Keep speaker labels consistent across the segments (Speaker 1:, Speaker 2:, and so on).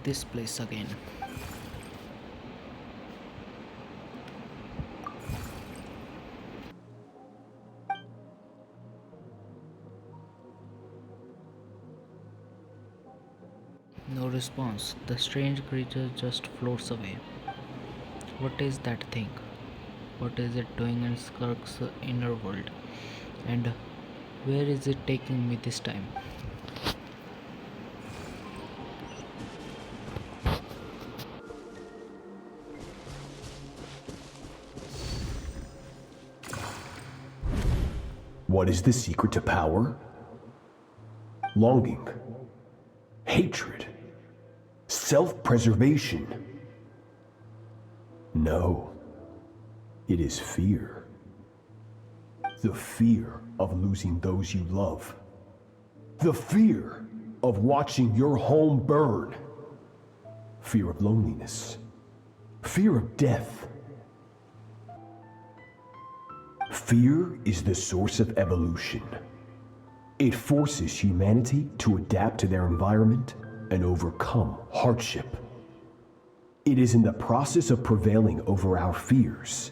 Speaker 1: this place again. No response. The strange creature just floats away. What is that thing? What is it doing in Skirk's inner world? And where is it taking me this time?
Speaker 2: What is the secret to power? Longing, hatred, self-preservation. No, it is fear. The fear of losing those you love. The fear of watching your home burn. Fear of loneliness. Fear of death. Fear is the source of evolution. It forces humanity to adapt to their environment and overcome hardship. It is in the process of prevailing over our fears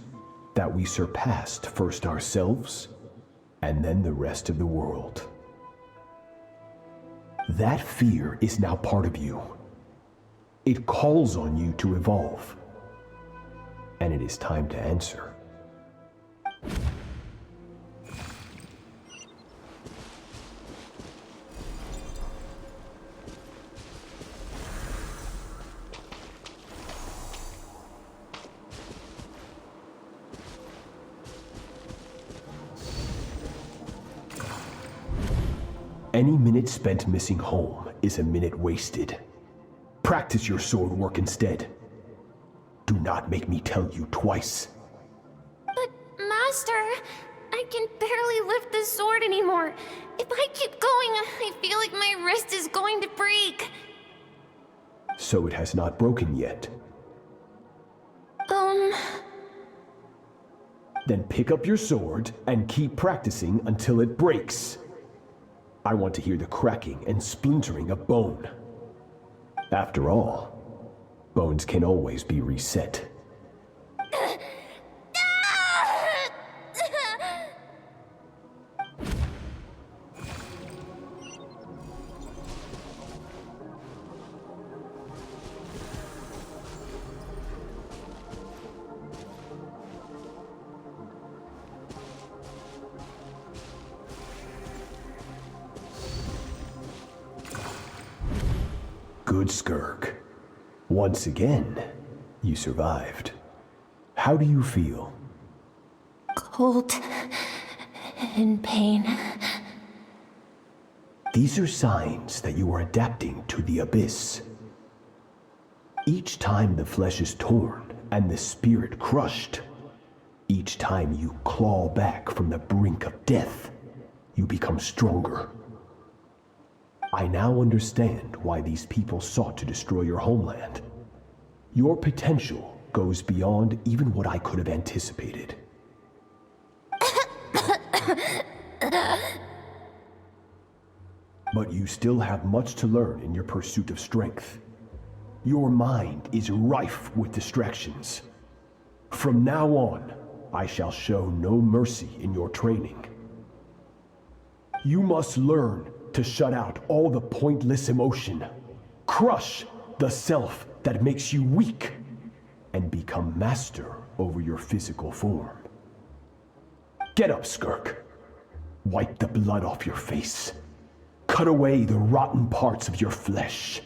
Speaker 2: that we surpassed first ourselves and then the rest of the world. That fear is now part of you. It calls on you to evolve. And it is time to answer. Any minute spent missing home is a minute wasted. Practice your sword work instead. Do not make me tell you twice.
Speaker 3: But, Master, I can barely lift the sword anymore. If I keep going, I feel like my wrist is going to break.
Speaker 2: So it has not broken yet. Then pick up your sword and keep practicing until it breaks. I want to hear the cracking and splintering of bone. After all, bones can always be reset. Good, Skirk. Once again, you survived. How do you feel?
Speaker 3: Cold and pain.
Speaker 2: These are signs that you are adapting to the abyss. Each time the flesh is torn and the spirit crushed, each time you claw back from the brink of death, you become stronger. I now understand why these people sought to destroy your homeland. Your potential goes beyond even what I could have anticipated. But you still have much to learn in your pursuit of strength. Your mind is rife with distractions. From now on, I shall show no mercy in your training. You must learn to shut out all the pointless emotion, crush the self that makes you weak, and become master over your physical form. Get up, Skirk. Wipe the blood off your face. Cut away the rotten parts of your flesh,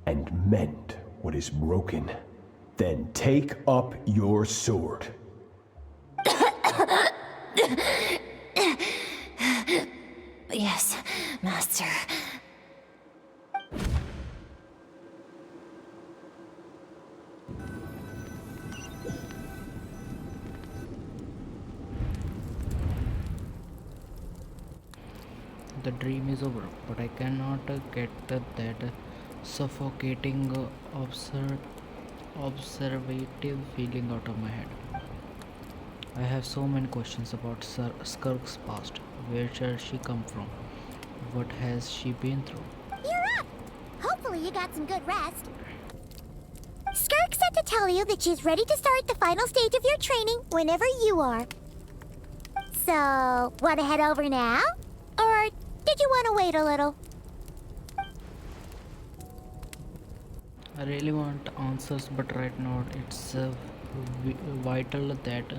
Speaker 2: and mend what is broken. Then take up your sword.
Speaker 3: Yes, Master.
Speaker 1: The dream is over, but I cannot get that suffocating, observative feeling out of my head. I have so many questions about Skirk's past. Where does she come from? What has she been through?
Speaker 4: You're up! Hopefully you got some good rest. tell you that she's ready to start the final stage of your training whenever you are. So, want to head over now? Or did you want to wait a little?
Speaker 1: I really want answers, but right now it's vital that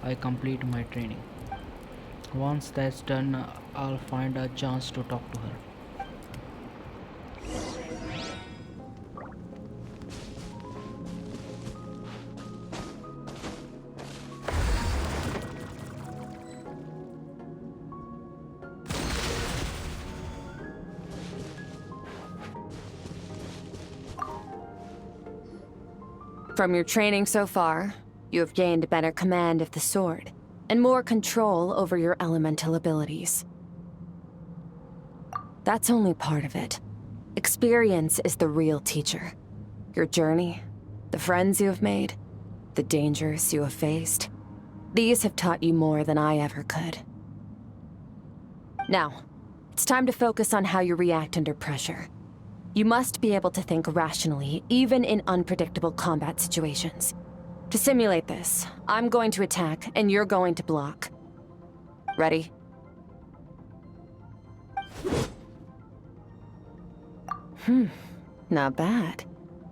Speaker 1: I complete my training. Once that's done, I'll find a chance to talk to her.
Speaker 5: From your training so far, you have gained better command of the sword, and more control over your elemental abilities. That's only part of it. Experience is the real teacher. Your journey, the friends you have made, the dangers you have faced. These have taught you more than I ever could. Now, it's time to focus on how you react under pressure. You must be able to think rationally, even in unpredictable combat situations. To simulate this, I'm going to attack, and you're going to block. Ready? Not bad.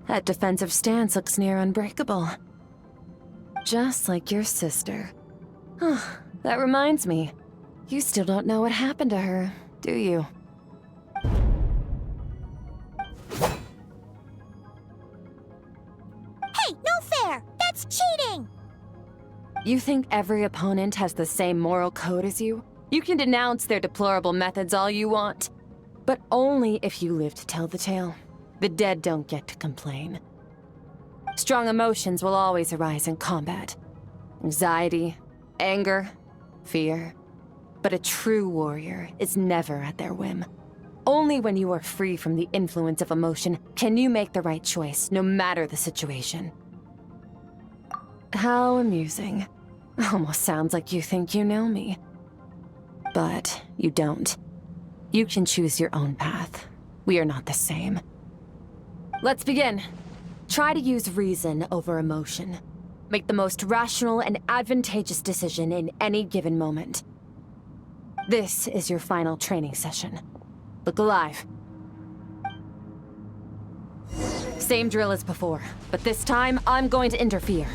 Speaker 5: That defensive stance looks near unbreakable. Just like your sister. That reminds me. You still don't know what happened to her, do you?
Speaker 4: Hey, no fair! That's cheating!
Speaker 5: You think every opponent has the same moral code as you? You can denounce their deplorable methods all you want. But only if you live to tell the tale. The dead don't get to complain. Strong emotions will always arise in combat. Anxiety, anger, fear. But a true warrior is never at their whim. Only when you are free from the influence of emotion can you make the right choice, no matter the situation. How amusing. Almost sounds like you think you know me. But you don't. You can choose your own path. We are not the same. Let's begin. Try to use reason over emotion. Make the most rational and advantageous decision in any given moment. This is your final training session. Look alive. Same drill as before, but this time I'm going to interfere.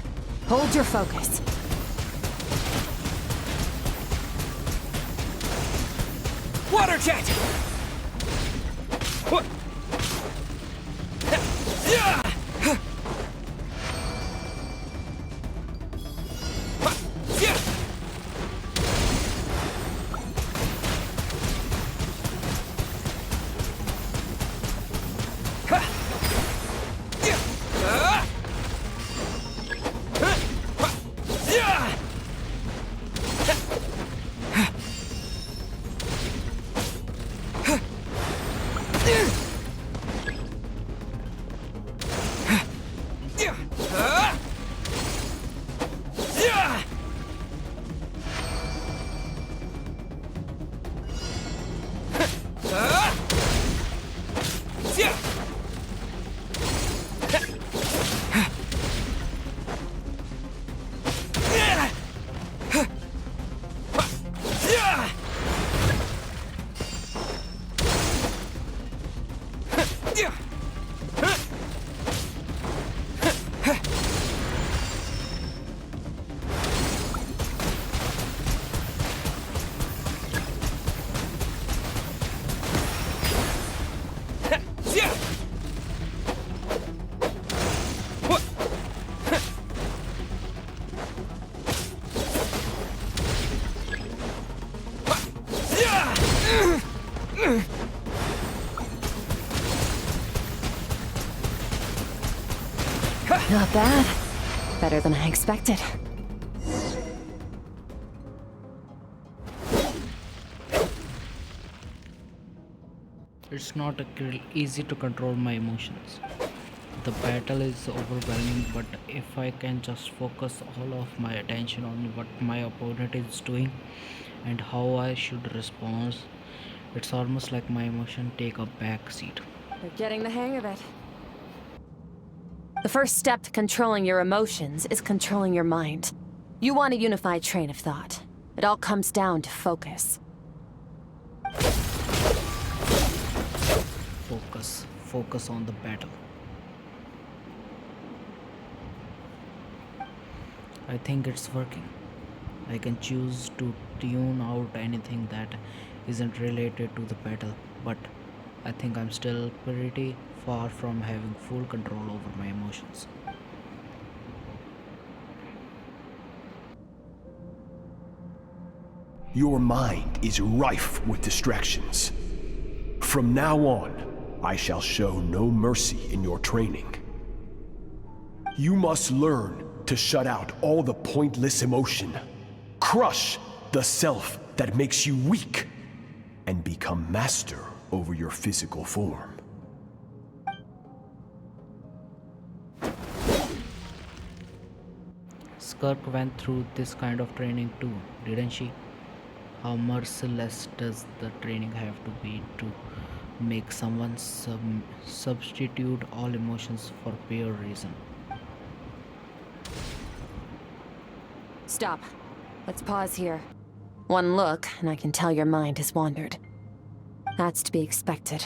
Speaker 5: Hold your focus.
Speaker 6: Water jet! What? Yeah!
Speaker 5: Not bad. Better than I expected.
Speaker 1: It's not easy to control my emotions. The battle is overwhelming, but if I can just focus all of my attention on what my opponent is doing and how I should respond, it's almost like my emotion take a back seat.
Speaker 5: You're getting the hang of it. The first step to controlling your emotions is controlling your mind. You want a unified train of thought. It all comes down to focus.
Speaker 1: Focus on the battle. I think it's working. I can choose to tune out anything that isn't related to the battle, but I think I'm still pretty far from having full control over my emotions.
Speaker 2: Your mind is rife with distractions. From now on, I shall show no mercy in your training. You must learn to shut out all the pointless emotion, crush the self that makes you weak, and become master over your physical form.
Speaker 1: Skirk went through this kind of training too, didn't she? How merciless does the training have to be to make someone substitute all emotions for pure reason?
Speaker 5: Stop. Let's pause here. One look, and I can tell your mind has wandered. That's to be expected.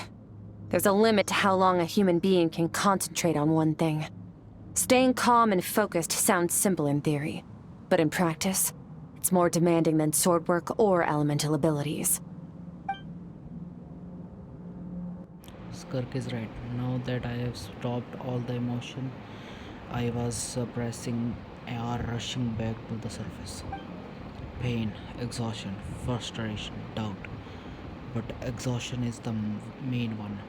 Speaker 5: There's a limit to how long a human being can concentrate on one thing. Staying calm and focused sounds simple in theory, but in practice, it's more demanding than sword work or elemental abilities.
Speaker 1: Skirk is right. Now that I have stopped all the emotion, I was suppressing or rushing back to the surface. Pain, exhaustion, frustration, doubt. But exhaustion is the main one.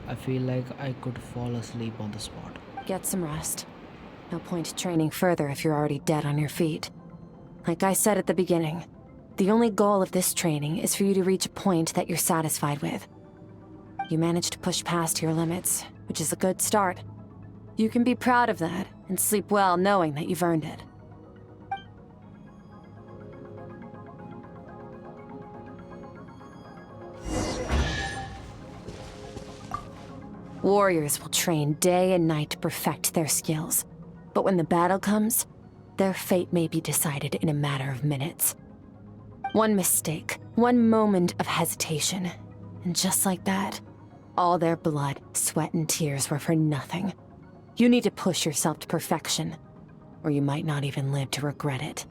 Speaker 1: I feel like I could fall asleep on the spot.
Speaker 5: Get some rest. No point training further if you're already dead on your feet. Like I said at the beginning, the only goal of this training is for you to reach a point that you're satisfied with. You managed to push past your limits, which is a good start. You can be proud of that and sleep well knowing that you've earned it. Warriors will train day and night to perfect their skills. But when the battle comes, their fate may be decided in a matter of minutes. One mistake, one moment of hesitation, and just like that, all their blood, sweat, and tears were for nothing. You need to push yourself to perfection, or you might not even live to regret it.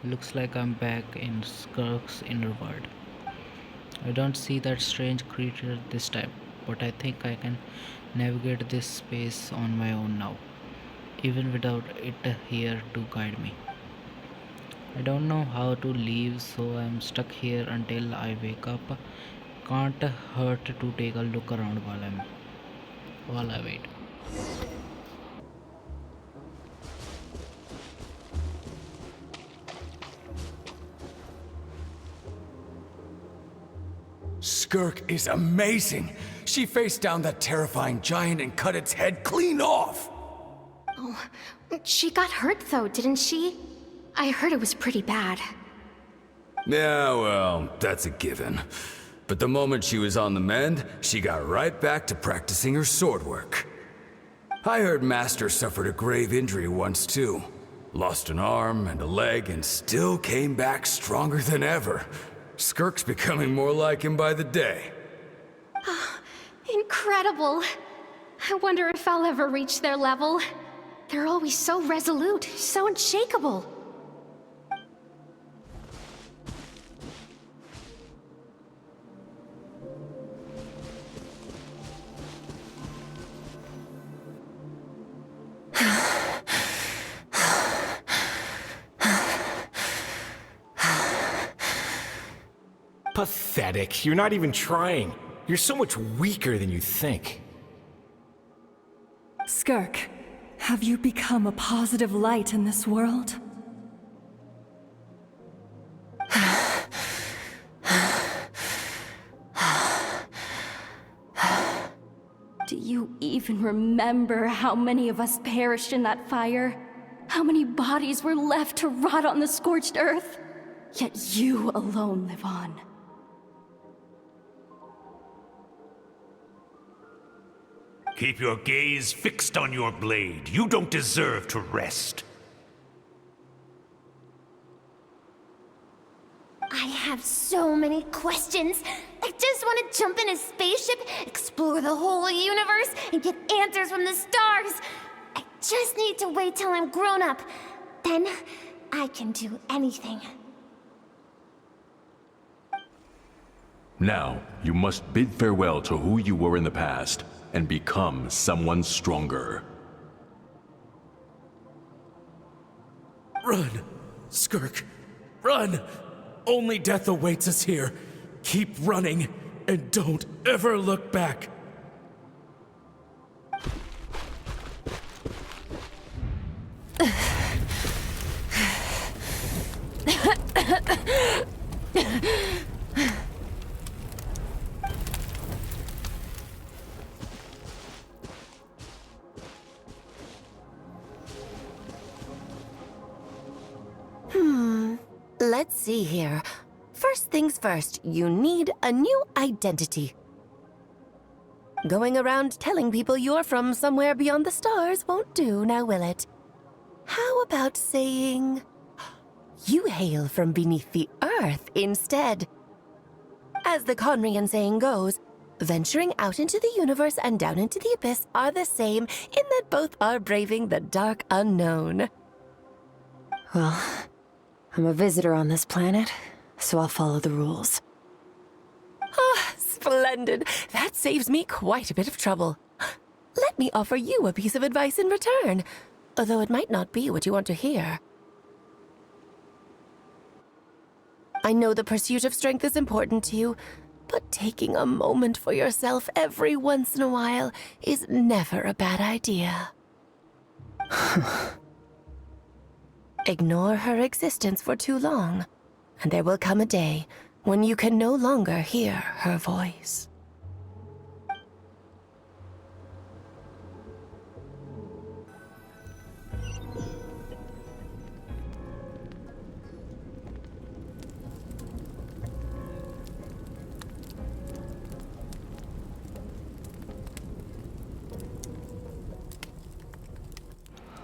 Speaker 1: Looks like I'm back in Skirk's inner world. I don't see that strange creature this time, but I think I can navigate this space on my own now, even without it here to guide me. I don't know how to leave, so I'm stuck here until I wake up. Can't hurt to take a look around while I wait.
Speaker 6: Skirk is amazing. She faced down that terrifying giant and cut its head clean off.
Speaker 3: Oh, she got hurt though, didn't she? I heard it was pretty bad.
Speaker 6: Yeah, well, that's a given. But the moment she was on the mend, she got right back to practicing her sword work. I heard Master suffered a grave injury once too. Lost an arm and a leg and still came back stronger than ever. Skirk's becoming more like him by the day.
Speaker 3: Incredible. I wonder if I'll ever reach their level. They're always so resolute, so unshakable.
Speaker 7: Pathetic. You're not even trying. You're so much weaker than you think.
Speaker 8: Skirk, have you become a positive light in this world? Do you even remember how many of us perished in that fire? How many bodies were left to rot on the scorched earth? Yet you alone live on.
Speaker 9: Keep your gaze fixed on your blade. You don't deserve to rest.
Speaker 3: I have so many questions. I just want to jump in a spaceship, explore the whole universe, and get answers from the stars. I just need to wait till I'm grown up. Then I can do anything.
Speaker 10: Now, you must bid farewell to who you were in the past and become someone stronger.
Speaker 7: Run! Skirk! Run! Only death awaits us here. Keep running, and don't ever look back.
Speaker 11: Let's see here. First things first, you need a new identity. Going around telling people you're from somewhere beyond the stars won't do, now will it? How about saying you hail from beneath the earth instead? As the Conrian saying goes, venturing out into the universe and down into the abyss are the same in that both are braving the dark unknown.
Speaker 5: Well, I'm a visitor on this planet, so I'll follow the rules.
Speaker 11: Ah, splendid. That saves me quite a bit of trouble. Let me offer you a piece of advice in return, although it might not be what you want to hear. I know the pursuit of strength is important to you, but taking a moment for yourself every once in a while is never a bad idea. Ignore her existence for too long, and there will come a day when you can no longer hear her voice.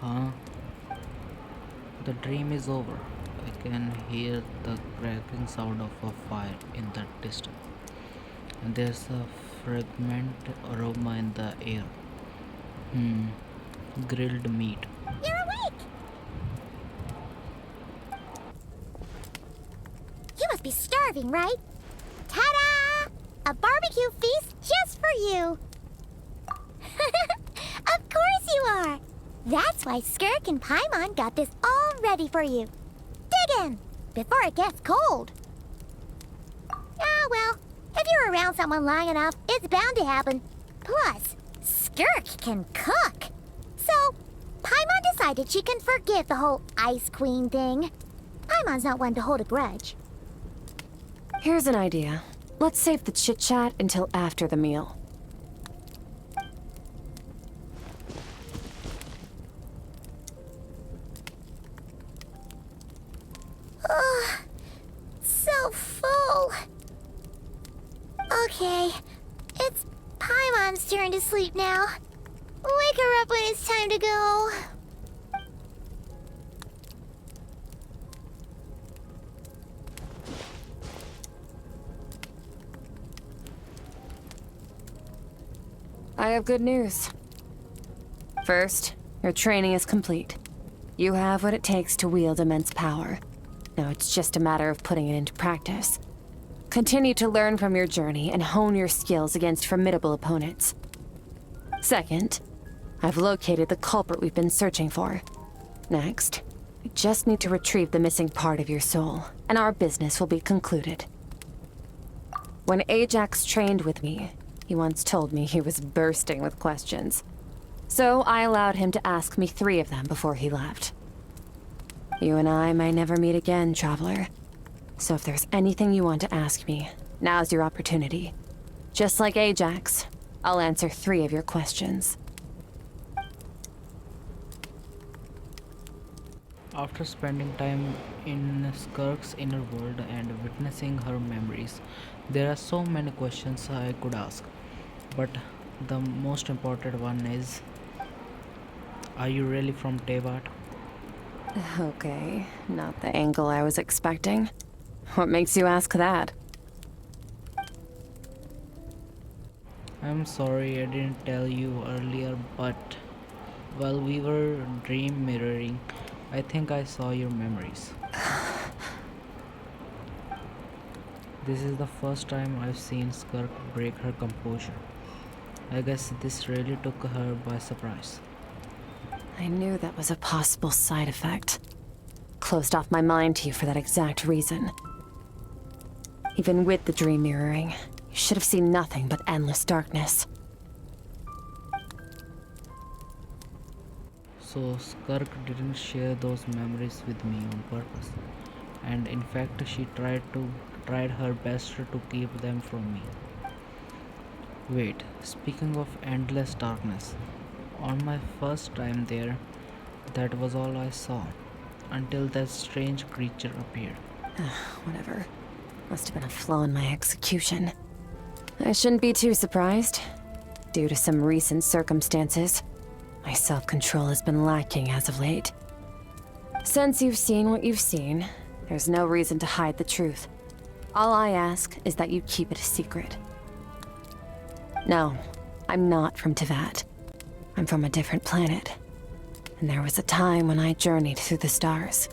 Speaker 1: Huh? The dream is over. I can hear the crackling sound of a fire in the distance. And there's a fragrant aroma in the air. Grilled meat.
Speaker 4: You're awake! You must be starving, right? Ta-da! A barbecue feast just for you! Of course you are! That's why Skirk and Paimon got this all ready for you. Dig in, before it gets cold. Ah, well, if you're around someone long enough, it's bound to happen. Plus, Skirk can cook. So, Paimon decided she can forgive the whole Ice Queen thing. Paimon's not one to hold a grudge.
Speaker 5: Here's an idea. Let's save the chit-chat until after the meal.
Speaker 4: So full. Okay, it's Paimon's turn to sleep now. Wake her up when it's time to go.
Speaker 5: I have good news. First, your training is complete. You have what it takes to wield immense power. Now it's just a matter of putting it into practice. Continue to learn from your journey and hone your skills against formidable opponents. Second, I've located the culprit we've been searching for. Next, we just need to retrieve the missing part of your soul, and our business will be concluded. When Ajax trained with me, he once told me he was bursting with questions. So I allowed him to ask me 3 of them before he left. You and I may never meet again, Traveler. So if there's anything you want to ask me, now's your opportunity. Just like Ajax, I'll answer 3 of your questions.
Speaker 1: After spending time in Skirk's inner world and witnessing her memories, there are so many questions I could ask. But the most important one is, are you really from Tevat?
Speaker 5: Okay, not the angle I was expecting. What makes you ask that?
Speaker 1: I'm sorry I didn't tell you earlier, but while we were dream mirroring, I think I saw your memories. This is the first time I've seen Skirk break her composure. I guess this really took her by surprise.
Speaker 5: I knew that was a possible side effect. Closed off my mind to you for that exact reason. Even with the dream mirroring, you should have seen nothing but endless darkness.
Speaker 1: So Skirk didn't share those memories with me on purpose, and in fact she tried her best to keep them from me. Wait, speaking of endless darkness, on my first time there, that was all I saw, until that strange creature appeared.
Speaker 5: Whatever. Must have been a flaw in my execution. I shouldn't be too surprised. Due to some recent circumstances, my self-control has been lacking as of late. Since you've seen what you've seen, there's no reason to hide the truth. All I ask is that you keep it a secret. No, I'm not from Tevat. I'm from a different planet. And there was a time when I journeyed through the stars.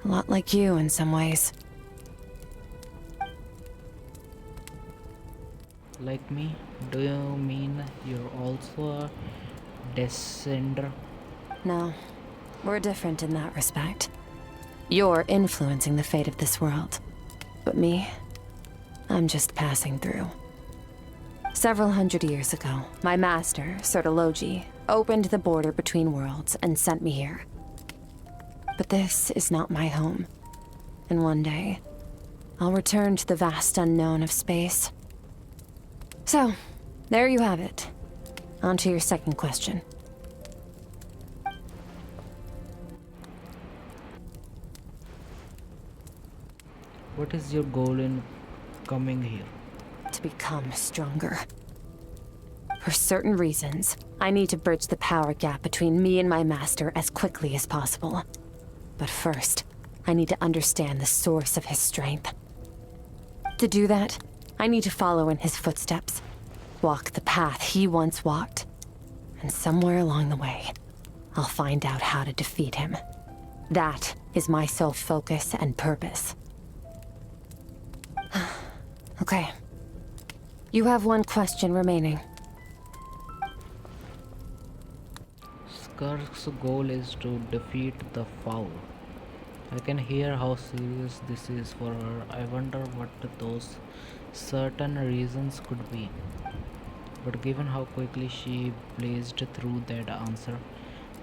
Speaker 5: A lot like you in some ways.
Speaker 1: Like me? Do you mean you're also a descender?
Speaker 5: No, we're different in that respect. You're influencing the fate of this world. But me, I'm just passing through. Several hundred years ago, my master, Sertologi, opened the border between worlds and sent me here. But this is not my home. And one day, I'll return to the vast unknown of space. So, there you have it. On to your second question.
Speaker 1: What is your goal in coming here?
Speaker 5: To become stronger. For certain reasons, I need to bridge the power gap between me and my master as quickly as possible. But first, I need to understand the source of his strength. To do that, I need to follow in his footsteps, walk the path he once walked, and somewhere along the way, I'll find out how to defeat him. That is my sole focus and purpose. Okay. You have one question remaining.
Speaker 1: Skirk's goal is to defeat the Foul. I can hear how serious this is for her. I wonder what those certain reasons could be. But given how quickly she blazed through that answer,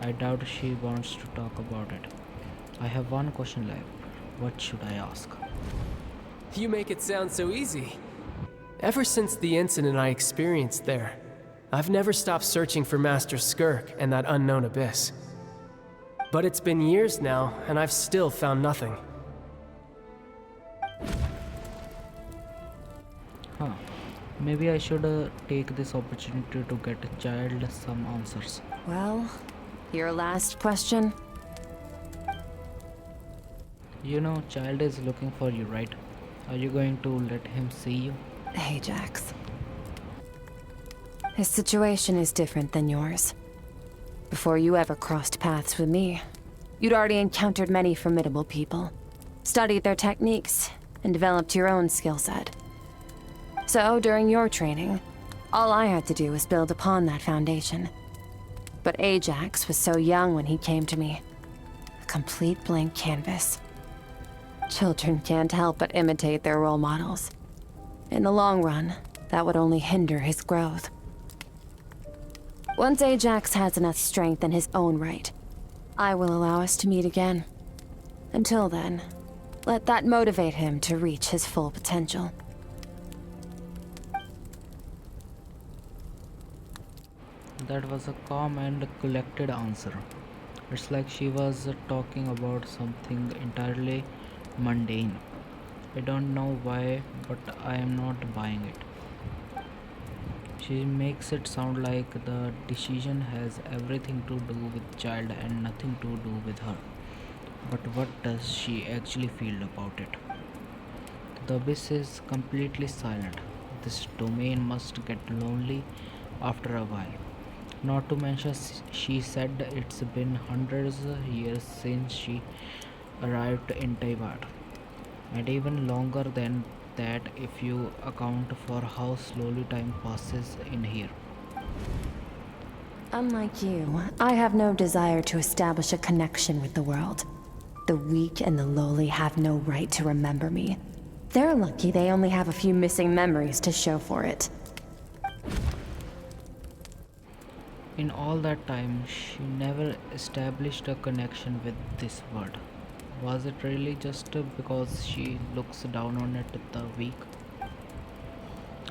Speaker 1: I doubt she wants to talk about it. I have one question left. What should I ask?
Speaker 12: You make it sound so easy. Ever since the incident I experienced there, I've never stopped searching for Master Skirk and that unknown abyss. But it's been years now, and I've still found nothing.
Speaker 1: Huh. Maybe I should take this opportunity to get a child some answers.
Speaker 5: Well, your last question?
Speaker 1: You know, child is looking for you, right? Are you going to let him see you?
Speaker 5: Ajax. His situation is different than yours. Before you ever crossed paths with me, you'd already encountered many formidable people, studied their techniques, and developed your own skill set. So, during your training, all I had to do was build upon that foundation. But Ajax was so young when he came to me. A complete blank canvas. Children can't help but imitate their role models. In the long run, that would only hinder his growth. Once Ajax has enough strength in his own right, I will allow us to meet again. Until then, let that motivate him to reach his full potential.
Speaker 1: That was a calm and collected answer. It's like she was talking about something entirely mundane. I don't know why, but I am not buying it. She makes it sound like the decision has everything to do with child and nothing to do with her. But what does she actually feel about it? The abyss is completely silent. This domain must get lonely after a while. Not to mention, she said it's been hundreds of years since she arrived in Tibet, and even longer than that if you account for how slowly time passes in here.
Speaker 5: Unlike you, I have no desire to establish a connection with the world. The weak and the lowly have no right to remember me. They're lucky they only have a few missing memories to show for it.
Speaker 1: In all that time, she never established a connection with this world. Was it really just because she looks down on it the weak?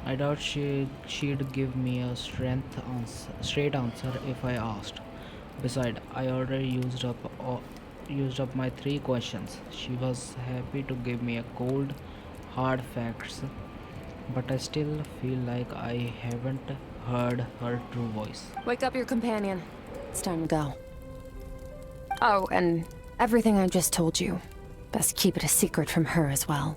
Speaker 1: I doubt she'd give me a straight answer if I asked. Besides, I already used up my three questions. She was happy to give me a cold, hard facts, but I still feel like I haven't heard her true voice.
Speaker 5: Wake up your companion. It's time to go. Oh, and everything I just told you. Best keep it a secret from her as well.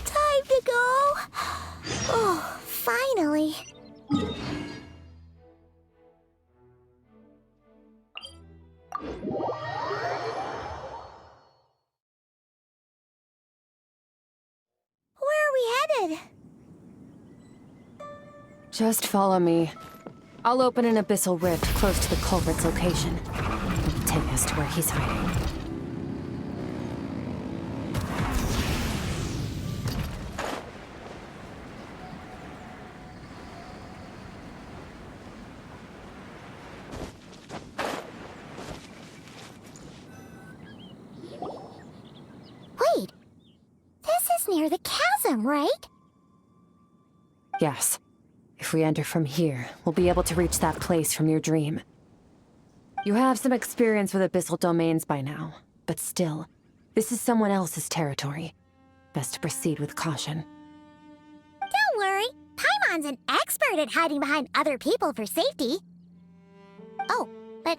Speaker 4: Time to go. Oh, finally. Where are we headed?
Speaker 5: Just follow me. I'll open an abyssal rift close to the culprit's location. It'll take us to where he's hiding.
Speaker 4: Wait. This is near the chasm, right?
Speaker 5: Yes. If we enter from here, we'll be able to reach that place from your dream. You have some experience with abyssal domains by now, but still, this is someone else's territory. Best to proceed with caution.
Speaker 4: Don't worry. Paimon's an expert at hiding behind other people for safety. Oh, but,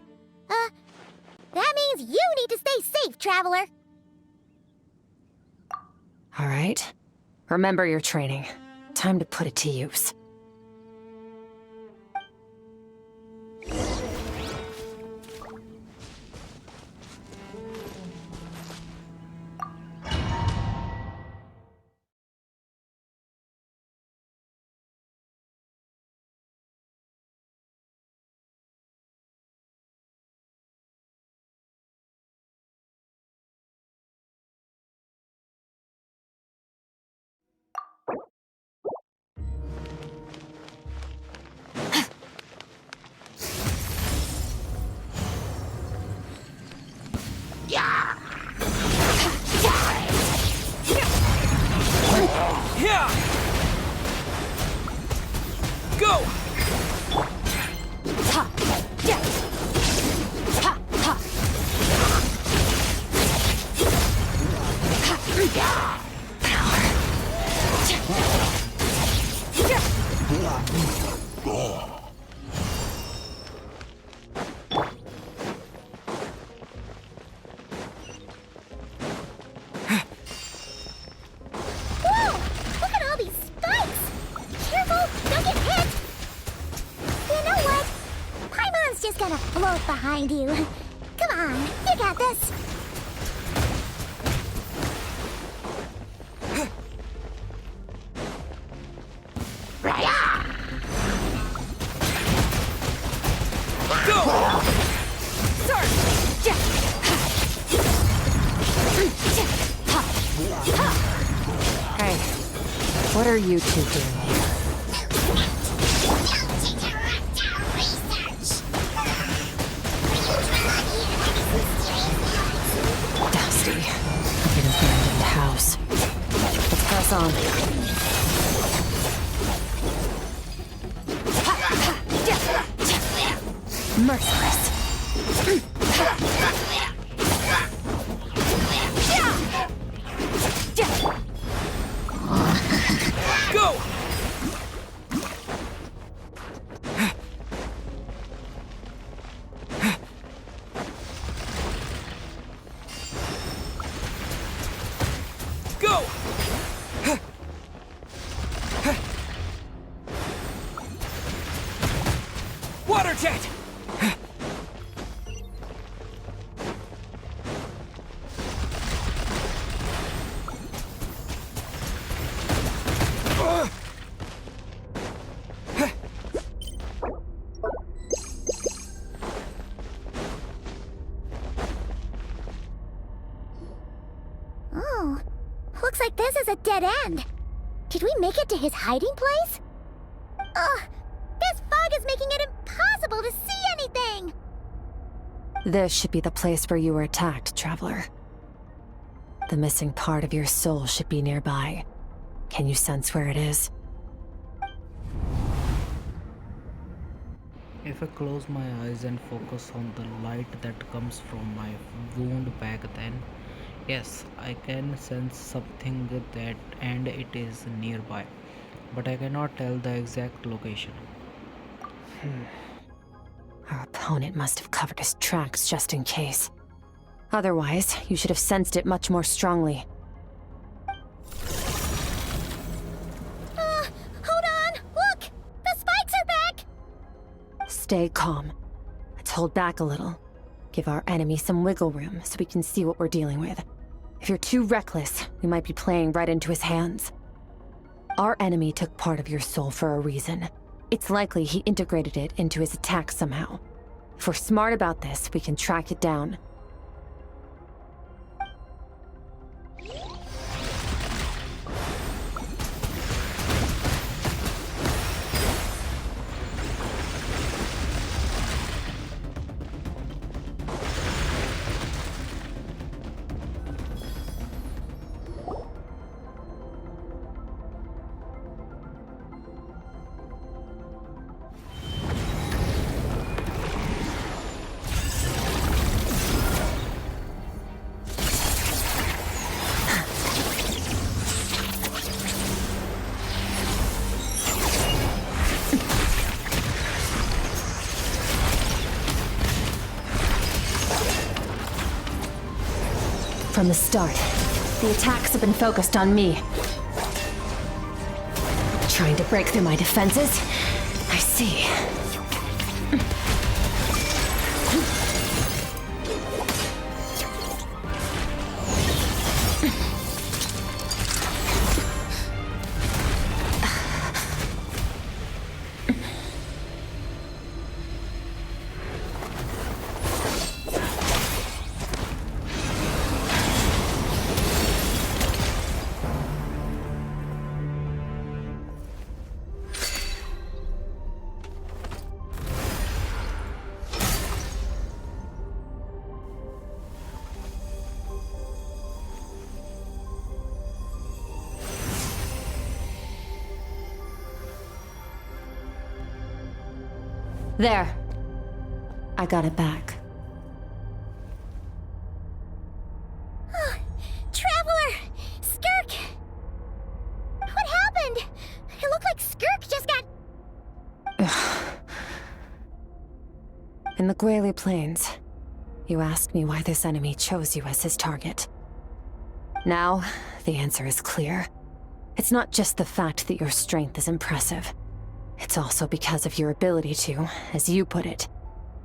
Speaker 4: that means you need to stay safe, traveler.
Speaker 5: All right. Remember your training. Time to put it to use.
Speaker 4: is gonna float behind you. Come on, you got this.
Speaker 5: Hey, what are you two doing here? Dusty. Like an abandoned house. Let's press on. Merciless.
Speaker 7: Go! Go! Water jet!
Speaker 4: Oh, looks like this is a dead end. Did we make it to his hiding place? Ugh, this fog is making it impossible to see anything!
Speaker 5: This should be the place where you were attacked, Traveler. The missing part of your soul should be nearby. Can you sense where it is?
Speaker 1: If I close my eyes and focus on the light that comes from my wound back then, yes, I can sense something that and it is nearby, but I cannot tell the exact location.
Speaker 5: Our opponent must have covered his tracks just in case. Otherwise, you should have sensed it much more strongly.
Speaker 4: Hold on! Look! The spikes are back!
Speaker 5: Stay calm. Let's hold back a little. Give our enemy some wiggle room so we can see what we're dealing with. If you're too reckless, we might be playing right into his hands. Our enemy took part of your soul for a reason. It's likely he integrated it into his attack somehow. If we're smart about this, we can track it down. From the start, the attacks have been focused on me. Trying to break through my defenses? I see. There. I got it back.
Speaker 4: Traveler! Skirk! What happened? It looked like Skirk just got...
Speaker 5: In the Guili Plains, you asked me why this enemy chose you as his target. Now, the answer is clear. It's not just the fact that your strength is impressive. It's also because of your ability to, as you put it,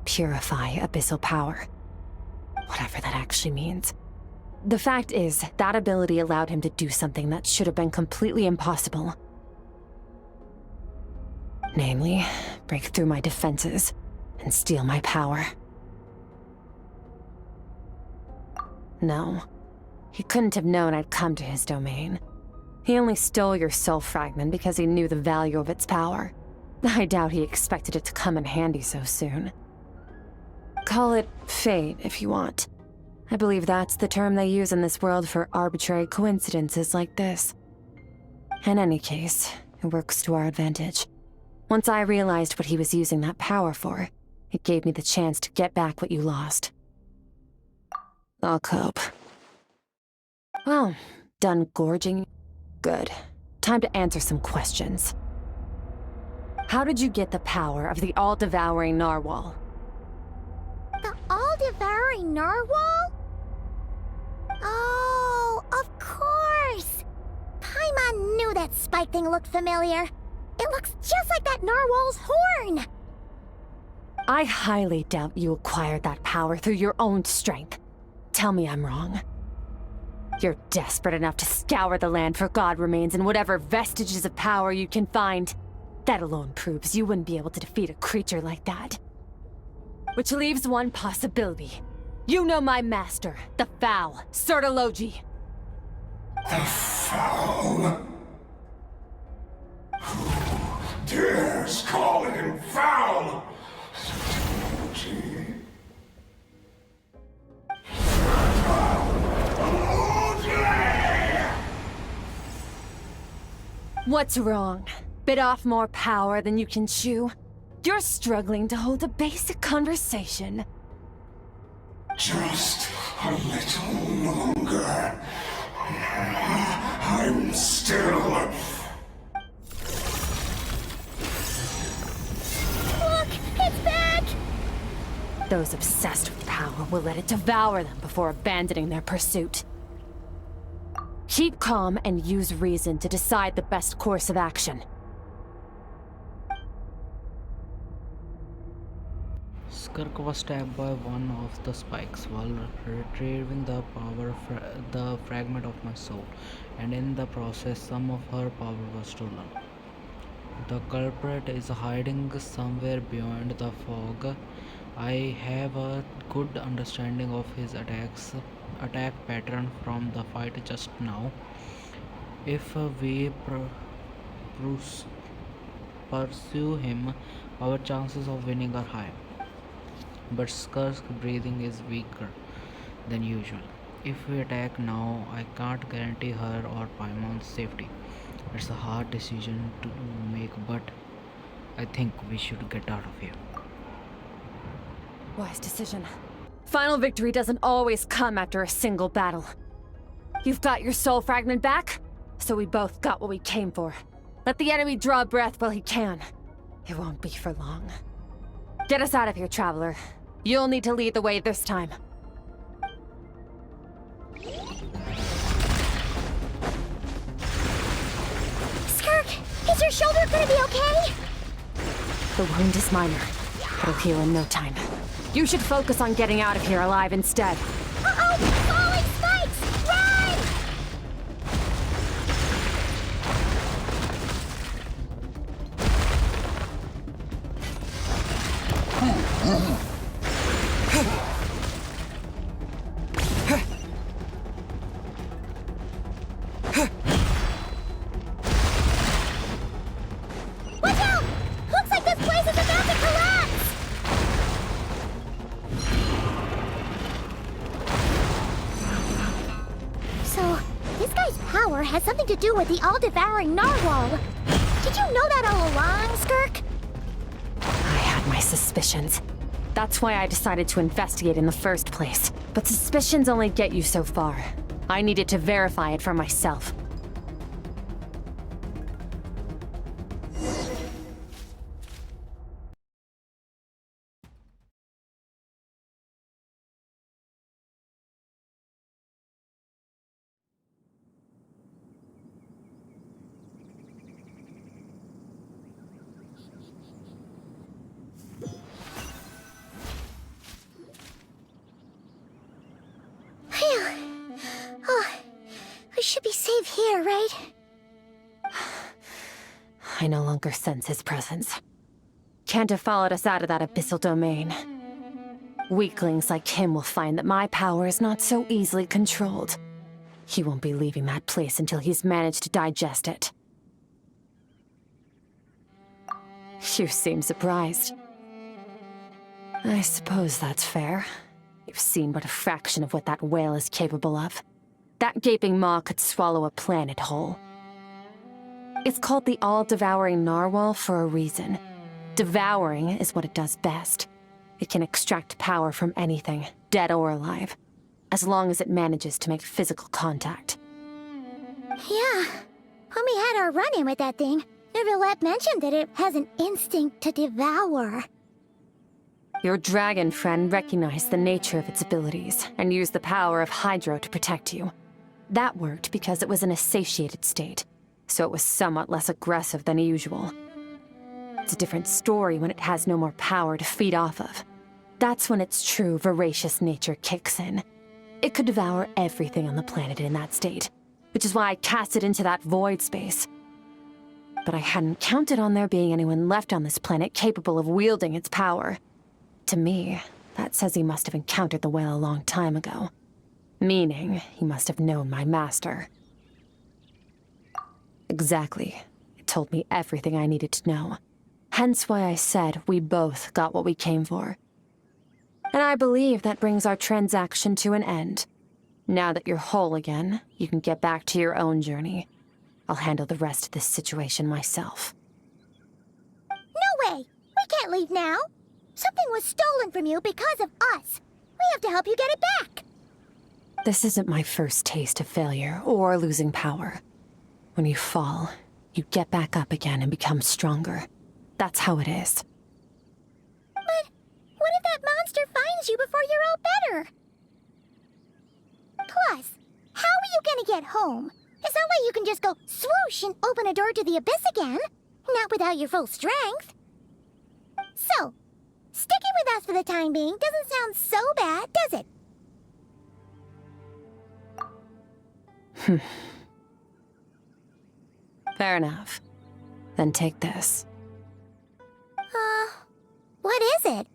Speaker 5: purify abyssal power. Whatever that actually means. The fact is, that ability allowed him to do something that should have been completely impossible. Namely, break through my defenses and steal my power. No, he couldn't have known I'd come to his domain. He only stole your soul fragment because he knew the value of its power. I doubt he expected it to come in handy so soon. Call it fate if you want. I believe that's the term they use in this world for arbitrary coincidences like this. In any case, it works to our advantage. Once I realized what he was using that power for, it gave me the chance to get back what you lost. I'll cope. Well, done gorging? Good. Time to answer some questions. How did you get the power of the all-devouring narwhal?
Speaker 4: The all-devouring narwhal? Oh, of course! Paimon knew that spike thing looked familiar. It looks just like that narwhal's horn!
Speaker 5: I highly doubt you acquired that power through your own strength. Tell me I'm wrong. You're desperate enough to scour the land for god remains and whatever vestiges of power you can find. That alone proves you wouldn't be able to defeat a creature like that. Which leaves one possibility. You know my master, the Foul, Sertologi.
Speaker 13: The Foul? Who dares call him foul?
Speaker 5: What's wrong? Bit off more power than you can chew? You're struggling to hold a basic conversation.
Speaker 13: Just a little longer. I'm still...
Speaker 4: Look! It's back!
Speaker 5: Those obsessed with power will let it devour them before abandoning their pursuit. Keep calm and use reason to decide the best course of action.
Speaker 1: Skirk was stabbed by one of the spikes while retrieving the fragment of my soul, and in the process some of her power was stolen. The culprit is hiding somewhere beyond the fog. I have a good understanding of his attack pattern from the fight just now. If we pursue him, our chances of winning are high. But Skirk's breathing is weaker than usual. If we attack now, I can't guarantee her or Paimon's safety. It's a hard decision to make, but I think we should get out of here.
Speaker 5: Wise decision. Final victory doesn't always come after a single battle. You've got your soul fragment back, so we both got what we came for. Let the enemy draw breath while he can. It won't be for long. Get us out of here, Traveler. You'll need to lead the way this time.
Speaker 4: Skirk, is your shoulder gonna be okay?
Speaker 5: The wound is minor. It'll heal in no time. You should focus on getting out of here alive instead.
Speaker 4: Uh-oh! Falling spikes! Run! Watch out! Looks like this place is about to collapse! So, this guy's power has something to do with the all-devouring narwhal. Did you know that all along, Skirk?
Speaker 5: I had my suspicions. That's why I decided to investigate in the first place. But suspicions only get you so far. I needed to verify it for myself.
Speaker 4: should be safe here, right?
Speaker 5: I no longer sense his presence. Can't have followed us out of that abyssal domain. Weaklings like him will find that my power is not so easily controlled. He won't be leaving that place until he's managed to digest it. You seem surprised. I suppose that's fair. You've seen but a fraction of what that whale is capable of. That gaping maw could swallow a planet whole. It's called the all-devouring narwhal for a reason. Devouring is what it does best. It can extract power from anything, dead or alive, as long as it manages to make physical contact.
Speaker 4: Yeah. When we had our run-in with that thing, Neuvillette mentioned that it has an instinct to devour.
Speaker 5: Your dragon friend recognized the nature of its abilities and used the power of Hydro to protect you. That worked because it was in a satiated state, so it was somewhat less aggressive than usual. It's a different story when it has no more power to feed off of. That's when its true voracious nature kicks in. It could devour everything on the planet in that state, which is why I cast it into that void space. But I hadn't counted on there being anyone left on this planet capable of wielding its power. To me, that says he must have encountered the whale a long time ago. Meaning, he must have known my master. Exactly. It told me everything I needed to know. Hence why I said we both got what we came for. And I believe that brings our transaction to an end. Now that you're whole again, you can get back to your own journey. I'll handle the rest of this situation myself.
Speaker 4: No way! We can't leave now! Something was stolen from you because of us. We have to help you get it back.
Speaker 5: This isn't my first taste of failure or losing power. When you fall, you get back up again and become stronger. That's how it is.
Speaker 4: But what if that monster finds you before you're all better? Plus, how are you gonna get home? It's not like you can just go swoosh and open a door to the abyss again. Not without your full strength. So, sticking with us for the time being doesn't sound so bad, does it?
Speaker 5: Fair enough. Then take this.
Speaker 4: What is it?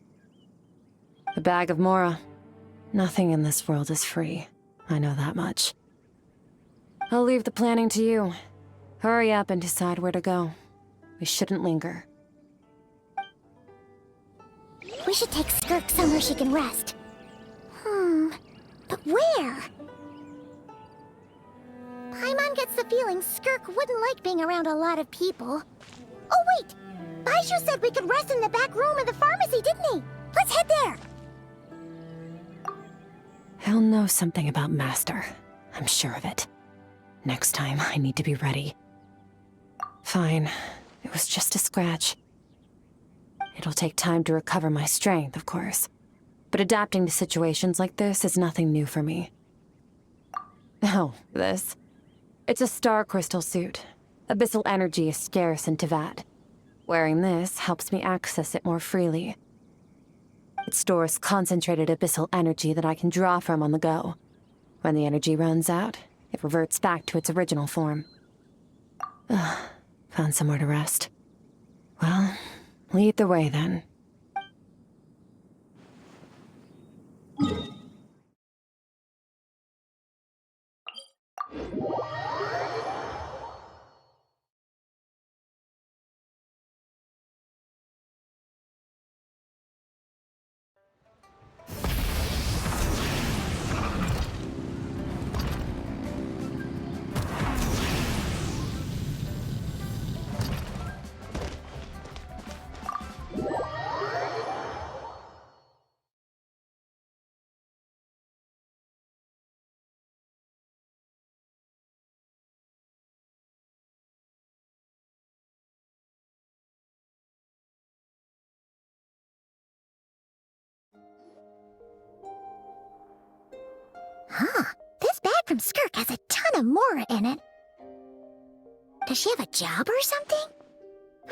Speaker 5: A bag of Mora. Nothing in this world is free. I know that much. I'll leave the planning to you. Hurry up and decide where to go. We shouldn't linger.
Speaker 4: We should take Skirk somewhere she can rest. But where? Paimon gets the feeling Skirk wouldn't like being around a lot of people. Oh wait! Baishu said we could rest in the back room of the pharmacy, didn't he? Let's head there!
Speaker 5: He'll know something about Master. I'm sure of it. Next time, I need to be ready. Fine. It was just a scratch. It'll take time to recover my strength, of course. But adapting to situations like this is nothing new for me. Oh, this. It's a star crystal suit. Abyssal energy is scarce in Teyvat. Wearing this helps me access it more freely. It stores concentrated abyssal energy that I can draw from on the go. When the energy runs out, it reverts back to its original form. Found somewhere to rest. Well, lead the way then.
Speaker 4: This bag from Skirk has a ton of Mora in it. Does she have a job or something?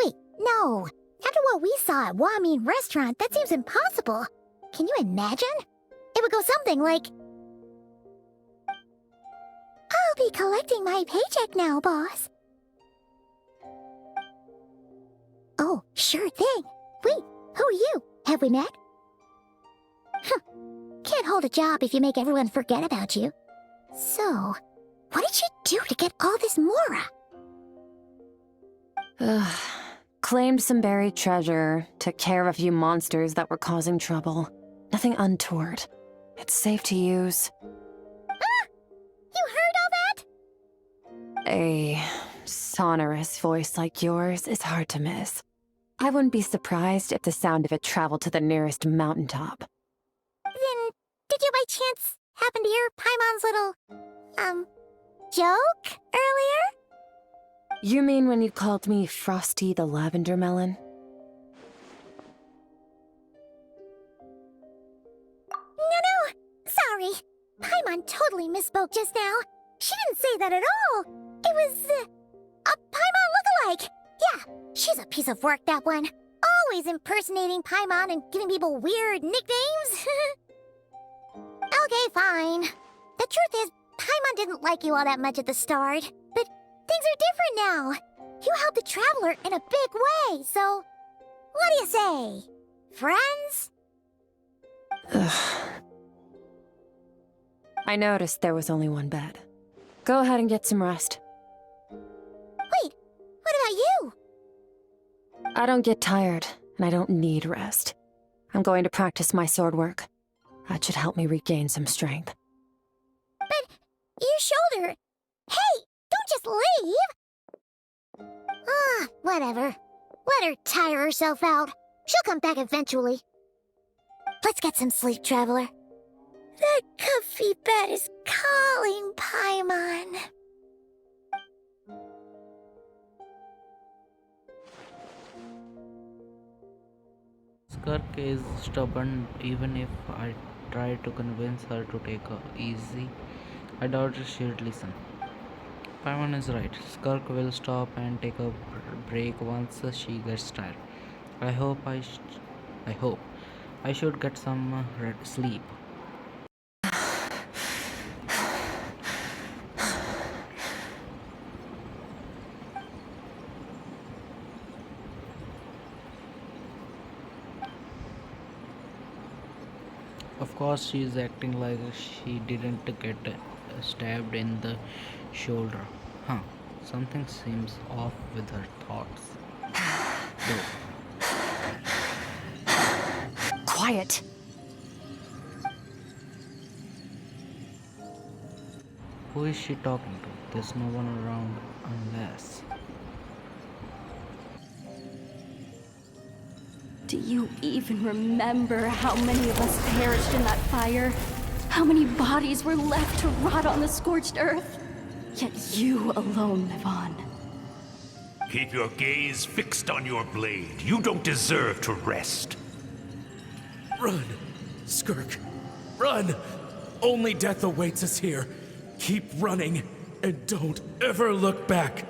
Speaker 4: Wait, no. After what we saw at Wamin Restaurant, that seems impossible. Can you imagine? It would go something like... I'll be collecting my paycheck now, boss. Oh, sure thing. Wait, who are you? Have we met? Can't hold a job if you make everyone forget about you. So, what did you do to get all this Mora?
Speaker 5: Claimed some buried treasure, took care of a few monsters that were causing trouble. Nothing untoward. It's safe to use.
Speaker 4: Ah! You heard all that?
Speaker 5: A sonorous voice like yours is hard to miss. I wouldn't be surprised if the sound of it traveled to the nearest mountaintop.
Speaker 4: Then, did you by chance happen to hear Paimon's little, joke earlier?
Speaker 5: You mean when you called me Frosty the Lavender Melon?
Speaker 4: No, sorry. Paimon totally misspoke just now. She didn't say that at all. It was, a Paimon lookalike. Yeah, she's a piece of work, that one. Always impersonating Paimon and giving people weird nicknames. Okay, fine. The truth is, Paimon didn't like you all that much at the start, but things are different now. You helped the Traveler in a big way, so what do you say? Friends?
Speaker 5: I noticed there was only one bed. Go ahead and get some rest.
Speaker 4: Wait, what about you?
Speaker 5: I don't get tired, and I don't need rest. I'm going to practice my sword work. That should help me regain some strength.
Speaker 4: But your shoulder... Hey, don't just leave! Whatever. Let her tire herself out. She'll come back eventually. Let's get some sleep, Traveler. That comfy bed is calling, Paimon.
Speaker 1: Skirk is stubborn even if I try to convince her to take it easy. I doubt she'd listen. Paimon is right. Skirk will stop and take a break once she gets tired. I hope I should get some sleep. Of course, she is acting like she didn't get stabbed in the shoulder. Huh, something seems off with her thoughts.
Speaker 5: Quiet!
Speaker 1: Who is she talking to? There's no one around unless...
Speaker 8: Do you even remember how many of us perished in that fire? How many bodies were left to rot on the scorched earth? Yet you alone live on.
Speaker 9: Keep your gaze fixed on your blade. You don't deserve to rest.
Speaker 7: Run, Skirk. Run! Only death awaits us here. Keep running, and don't ever look back.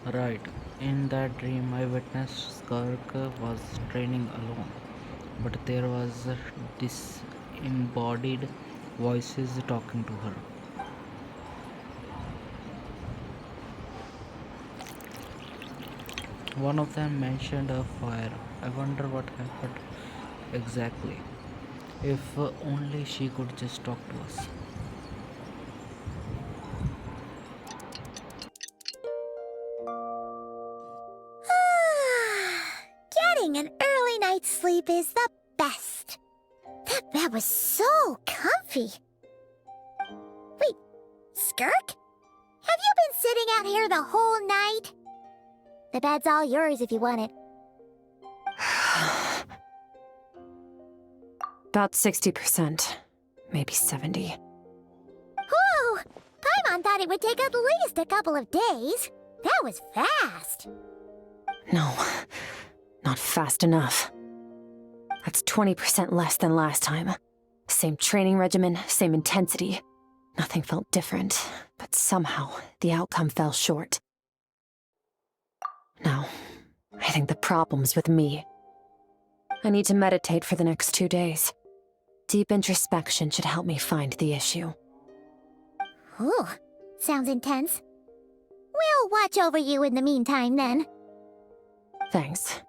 Speaker 1: Right. In that dream, I witnessed Skirk was training alone, but there was disembodied voices talking to her. One of them mentioned a fire. I wonder what happened exactly. If only she could just talk to us.
Speaker 4: Getting an early night's sleep is the best. That bed was so comfy. Wait, Skirk? Have you been sitting out here the whole night? The bed's all yours if you want it.
Speaker 5: About 60%. Maybe 70.
Speaker 4: Whew! Paimon thought it would take at least a couple of days. That was fast.
Speaker 5: No, not fast enough. That's 20% less than last time. Same training regimen, same intensity. Nothing felt different, but somehow the outcome fell short. No, I think the problem's with me. I need to meditate for the next 2 days. Deep introspection should help me find the issue.
Speaker 4: Ooh, sounds intense. We'll watch over you in the meantime, then.
Speaker 5: Thanks.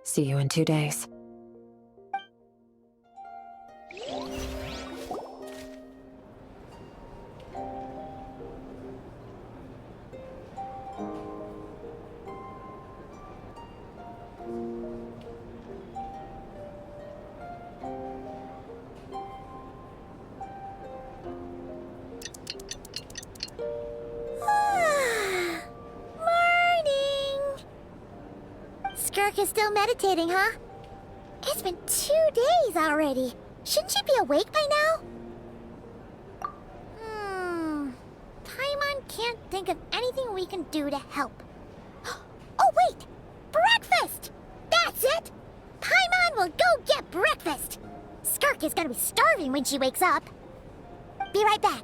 Speaker 5: See you in 2 days.
Speaker 4: Skirk is still meditating, huh? It's been 2 days already. Shouldn't she be awake by now? Paimon can't think of anything we can do to help. Oh, wait! Breakfast! That's it! Paimon will go get breakfast! Skirk is gonna be starving when she wakes up. Be right back.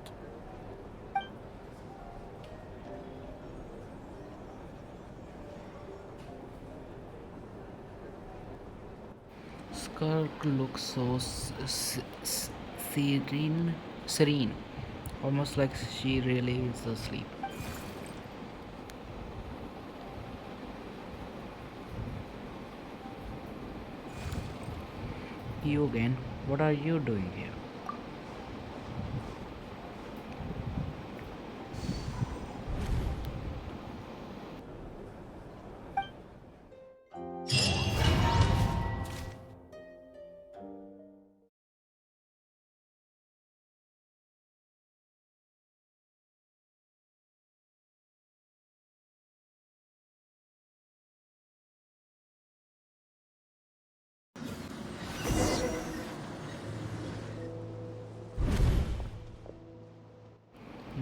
Speaker 1: Skirk looks so serene, almost like she really is asleep. You again? What are you doing here?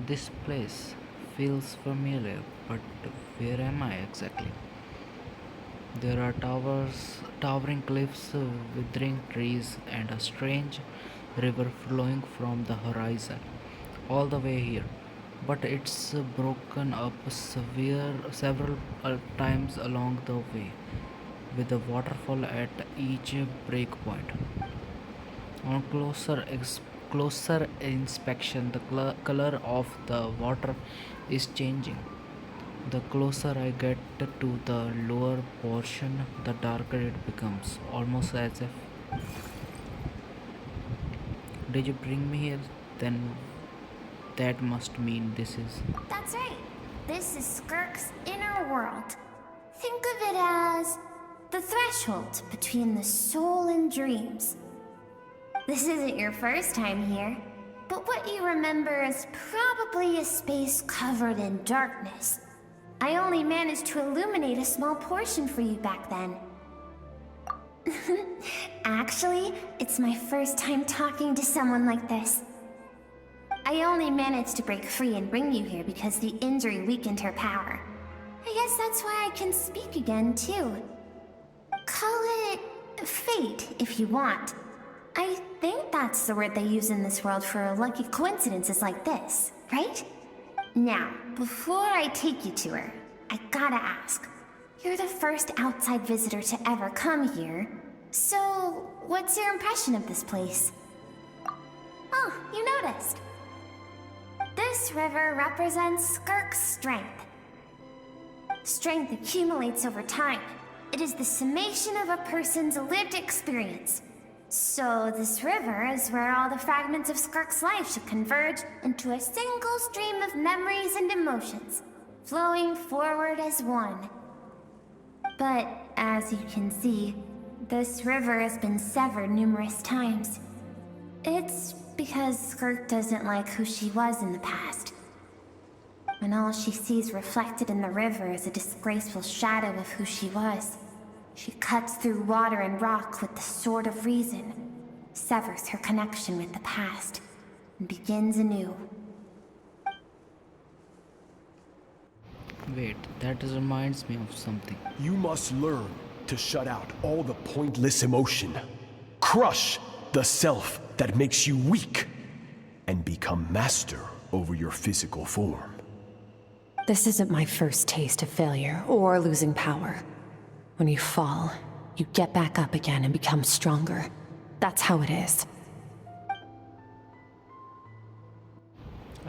Speaker 1: This place feels familiar, but where am I exactly? There are towering cliffs, withering trees, and a strange river flowing from the horizon all the way here. But it's broken up several times along the way, with a waterfall at each breakpoint. On closer inspection, the color of the water is changing. The closer I get to the lower portion, the darker it becomes, almost as if. Did you bring me here? Then that must mean this is.
Speaker 3: That's right. This is Skirk's inner world. Think of it as the threshold between the soul and dreams. This isn't your first time here, but what you remember is probably a space covered in darkness. I only managed to illuminate a small portion for you back then. Actually, it's my first time talking to someone like this. I only managed to break free and bring you here because the injury weakened her power. I guess that's why I can speak again, too. Call it fate, if you want. I think that's the word they use in this world for lucky coincidences like this, right? Now, before I take you to her, I gotta ask. You're the first outside visitor to ever come here, so what's your impression of this place? Oh, you noticed. This river represents Skirk's strength. Strength accumulates over time. It is the summation of a person's lived experience. So this river is where all the fragments of Skirk's life should converge into a single stream of memories and emotions, flowing forward as one. But as you can see, this river has been severed numerous times. It's because Skirk doesn't like who she was in the past. When all she sees reflected in the river is a disgraceful shadow of who she was, she cuts through water and rock with the sword of reason, severs her connection with the past, and begins anew.
Speaker 1: Wait, that reminds me of something.
Speaker 2: You must learn to shut out all the pointless emotion. Crush the self that makes you weak, and become master over your physical form.
Speaker 5: This isn't my first taste of failure or losing power. When you fall, you get back up again and become stronger. That's how it is.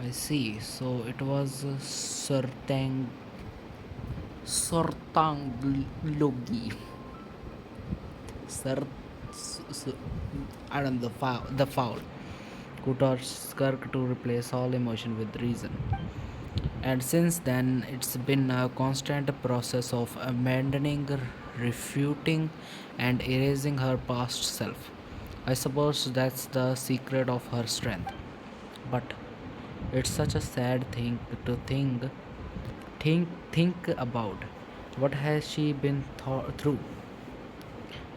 Speaker 1: I see. So it was Sortanglogi. Sir, I don't know, the foul, who taught Skirk to replace all emotion with reason. And since then, it's been a constant process of abandoning, refuting, and erasing her past self. I suppose that's the secret of her strength. But it's such a sad thing to think about. What has she been through?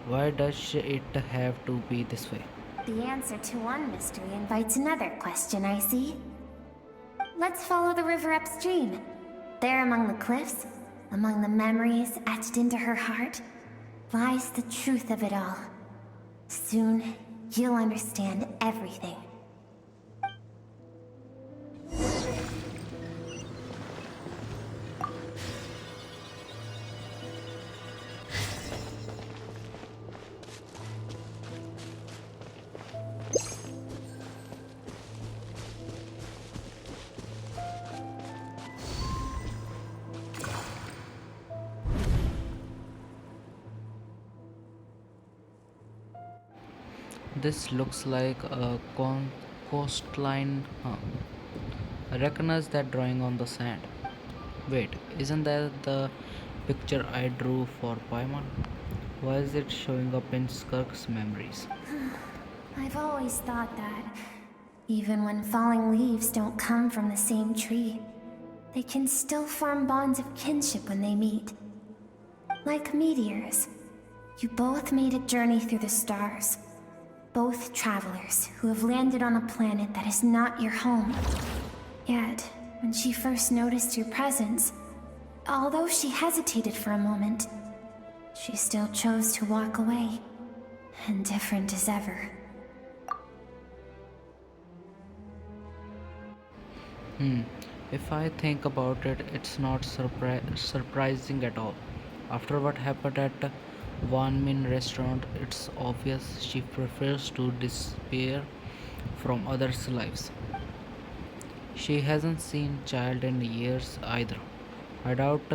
Speaker 1: Why does it have to be this way?
Speaker 3: The answer to one mystery invites another question, I see. Let's follow the river upstream. There among the cliffs, among the memories etched into her heart, lies the truth of it all. Soon, you'll understand everything.
Speaker 1: This looks like a coastline. Huh. I recognize that drawing on the sand. Wait, isn't that the picture I drew for Paimon? Why is it showing up in Skirk's memories?
Speaker 3: I've always thought that, even when falling leaves don't come from the same tree, they can still form bonds of kinship when they meet. Like meteors, you both made a journey through the stars. Both travelers who have landed on a planet that is not your home. Yet, when she first noticed your presence, although she hesitated for a moment, she still chose to walk away, indifferent as ever.
Speaker 1: If I think about it, it's not surprising at all. After what happened at Wan Min restaurant, it's obvious she prefers to disappear from others' lives. She hasn't seen child in years either. I doubt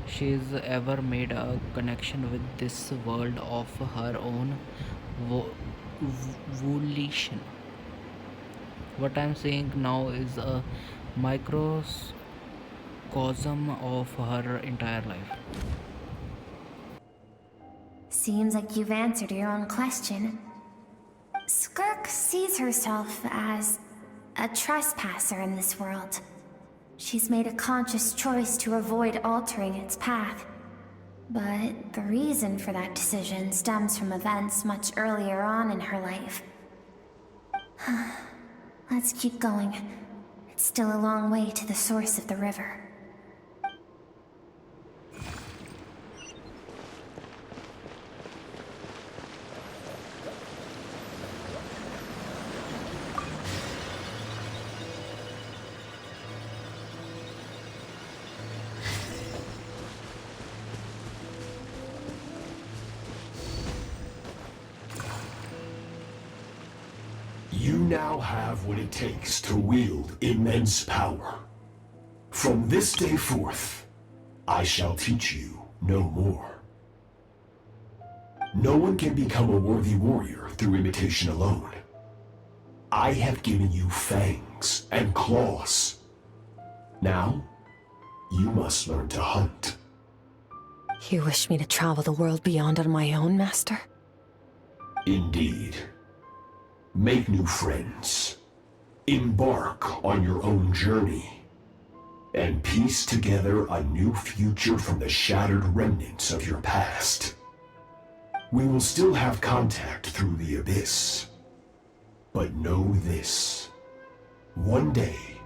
Speaker 1: she's ever made a connection with this world of her own volition. What I'm seeing now is a microcosm of her entire life.
Speaker 3: Seems like you've answered your own question. Skirk sees herself as a trespasser in this world. She's made a conscious choice to avoid altering its path. But the reason for that decision stems from events much earlier on in her life. Let's keep going. It's still a long way to the source of the river.
Speaker 2: You now have what it takes to wield immense power. From this day forth, I shall teach you no more. No one can become a worthy warrior through imitation alone. I have given you fangs and claws. Now, you must learn to hunt.
Speaker 5: You wish me to travel the world beyond on my own, Master?
Speaker 2: Indeed. Make new friends. Embark on your own journey. And piece together a new future from the shattered remnants of your past. We will still have contact through the abyss. But know this. One day,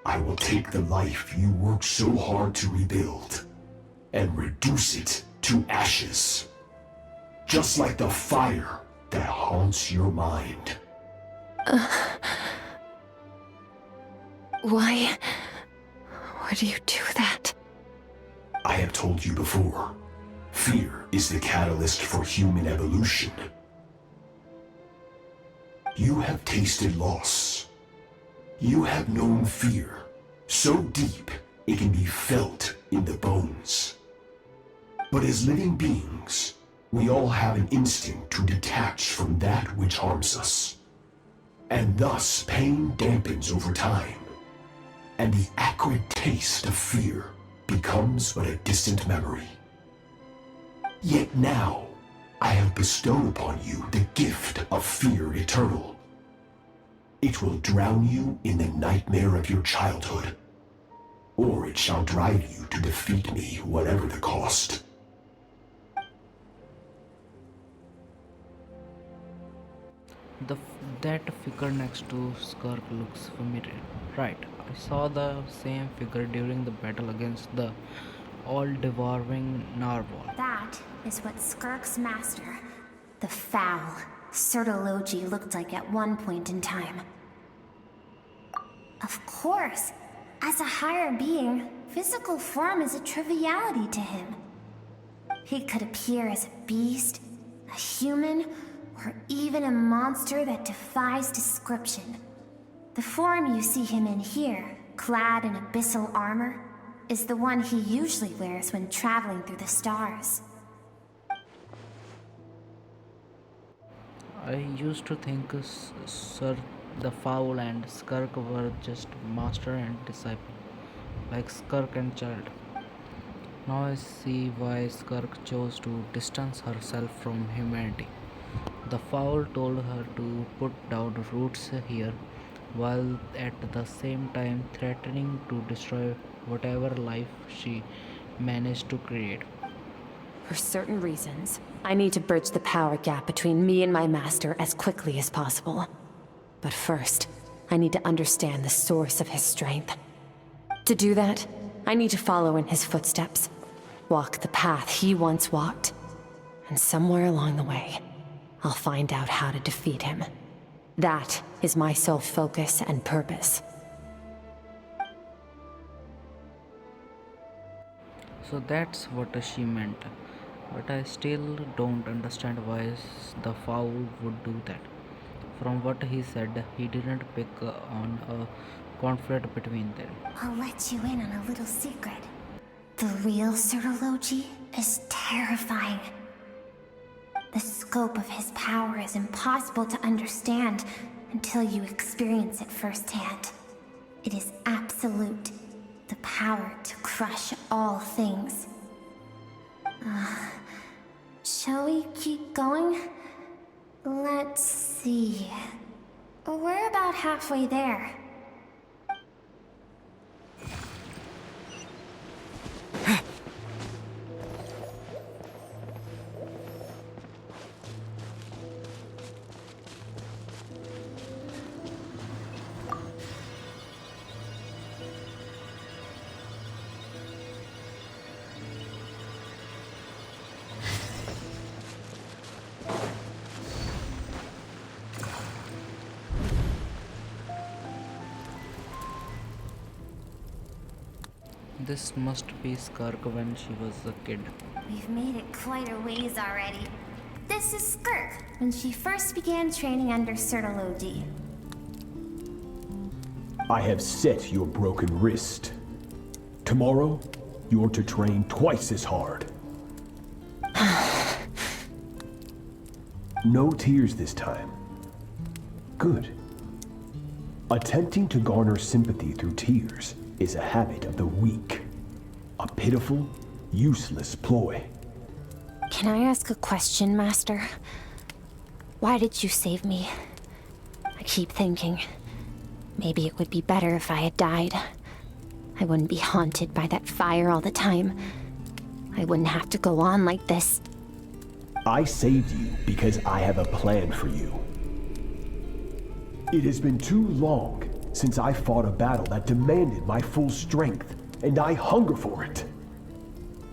Speaker 2: I will take the life you worked so hard to rebuild and reduce it to ashes. Just like the fire that haunts your mind.
Speaker 5: Why would you do that?
Speaker 2: I have told you before, fear is the catalyst for human evolution. You have tasted loss. You have known fear, so deep it can be felt in the bones. But as living beings, we all have an instinct to detach from that which harms us. And thus pain dampens over time, and the acrid taste of fear becomes but a distant memory. Yet now, I have bestowed upon you the gift of fear eternal. It will drown you in the nightmare of your childhood, or it shall drive you to defeat me, whatever the cost.
Speaker 1: That figure next to Skirk looks familiar. Right, I saw the same figure during the battle against the all-devouring narwhal.
Speaker 3: That is what Skirk's master, the foul, Sertologi, looked like at one point in time. Of course, as a higher being, physical form is a triviality to him. He could appear as a beast, a human, or even a monster that defies description. The form you see him in here, clad in abyssal armor, is the one he usually wears when traveling through the stars.
Speaker 1: I used to think Sir the Fowl and Skirk were just master and disciple, like Skirk and child. Now I see why Skirk chose to distance herself from humanity. The Fowl told her to put down roots here, while at the same time threatening to destroy whatever life she managed to create.
Speaker 5: For certain reasons, I need to bridge the power gap between me and my master as quickly as possible. But first, I need to understand the source of his strength. To do that, I need to follow in his footsteps, walk the path he once walked, and somewhere along the way, I'll find out how to defeat him. That is my sole focus and purpose.
Speaker 1: So that's what she meant. But I still don't understand why the Fowl would do that. From what he said, he didn't pick on a conflict between them.
Speaker 3: I'll let you in on a little secret. The real Sertologi is terrifying. The scope of his power is impossible to understand until you experience it firsthand. It is absolute, the power to crush all things. Shall we keep going? Let's see. We're about halfway there.
Speaker 1: This must be Skirk when she was a kid.
Speaker 3: We've made it quite a ways already. This is Skirk, when she first began training under Sertologi.
Speaker 2: I have set your broken wrist. Tomorrow, you're to train twice as hard. No tears this time. Good. Attempting to garner sympathy through tears is a habit of the weak. A pitiful, useless ploy.
Speaker 4: Can I ask a question, Master? Why did you save me? I keep thinking, maybe it would be better if I had died. I wouldn't be haunted by that fire all the time. I wouldn't have to go on like this.
Speaker 2: I saved you because I have a plan for you. It has been too long since I fought a battle that demanded my full strength, and I hunger for it.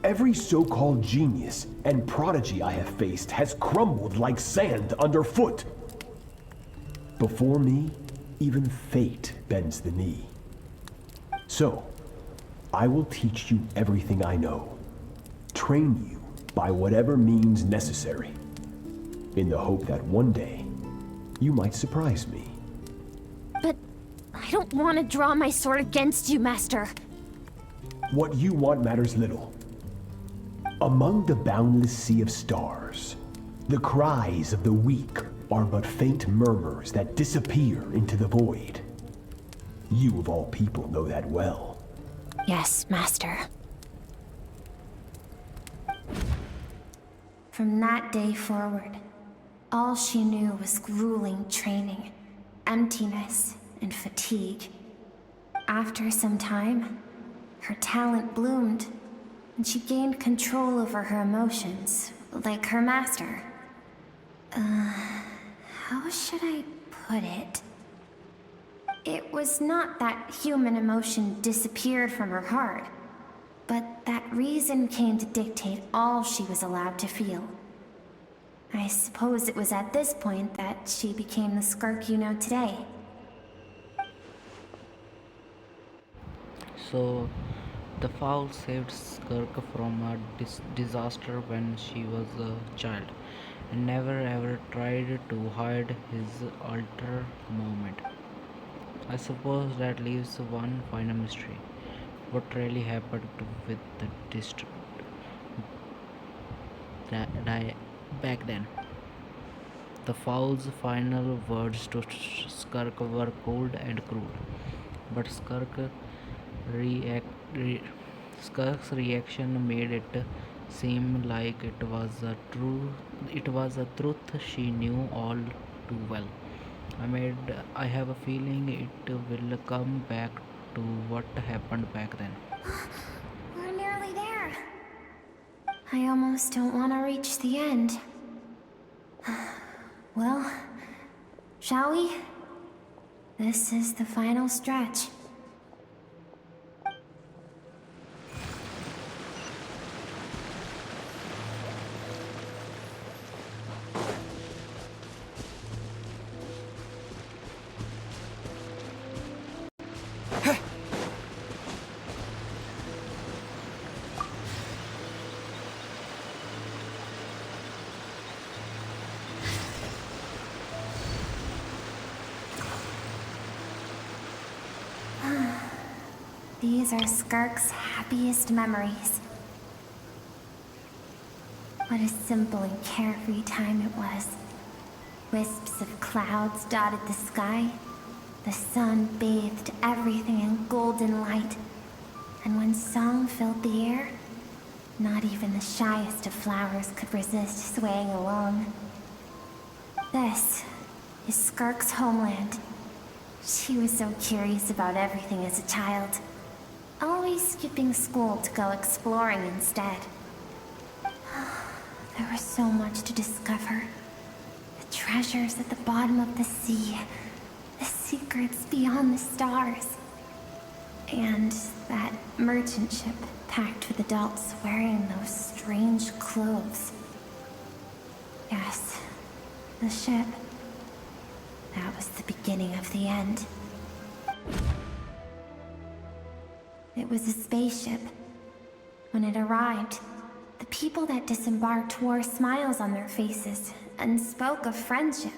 Speaker 2: Every so-called genius and prodigy I have faced has crumbled like sand underfoot. Before me, even fate bends the knee. So, I will teach you everything I know, train you by whatever means necessary, in the hope that one day, you might surprise me.
Speaker 3: But I I don't want to draw my sword against you, Master.
Speaker 2: What you want matters little. Among the boundless sea of stars, the cries of the weak are but faint murmurs that disappear into the void. You of all people know that well.
Speaker 3: Yes, Master. From that day forward, all she knew was grueling training, emptiness, and fatigue. After some time, her talent bloomed, and she gained control over her emotions, like her master. How should I put it? It was not that human emotion disappeared from her heart, but that reason came to dictate all she was allowed to feel. I suppose it was at this point that she became the Skirk you know today.
Speaker 1: So, the fowl saved Skirk from a disaster when she was a child, and never ever tried to hide his alter moment. I suppose that leaves one final mystery. What really happened with the district back then? The fowl's final words to Skirk were cold and cruel, but react, re, Skirk's reaction made it seem like it was a truth she knew all too well. I have a feeling it will come back to what happened back then.
Speaker 3: We're nearly there. I almost don't want to reach the end. Well, shall we? This is the final stretch. These are Skirk's happiest memories. What a simple and carefree time it was. Wisps of clouds dotted the sky. The sun bathed everything in golden light. And when song filled the air, not even the shyest of flowers could resist swaying along. This is Skirk's homeland. She was so curious about everything as a child. Always skipping school to go exploring instead. There was so much to discover. The treasures at the bottom of the sea. The secrets beyond the stars. And that merchant ship packed with adults wearing those strange clothes. Yes, the ship. That was the beginning of the end. It was a spaceship. When it arrived, the people that disembarked wore smiles on their faces and spoke of friendship.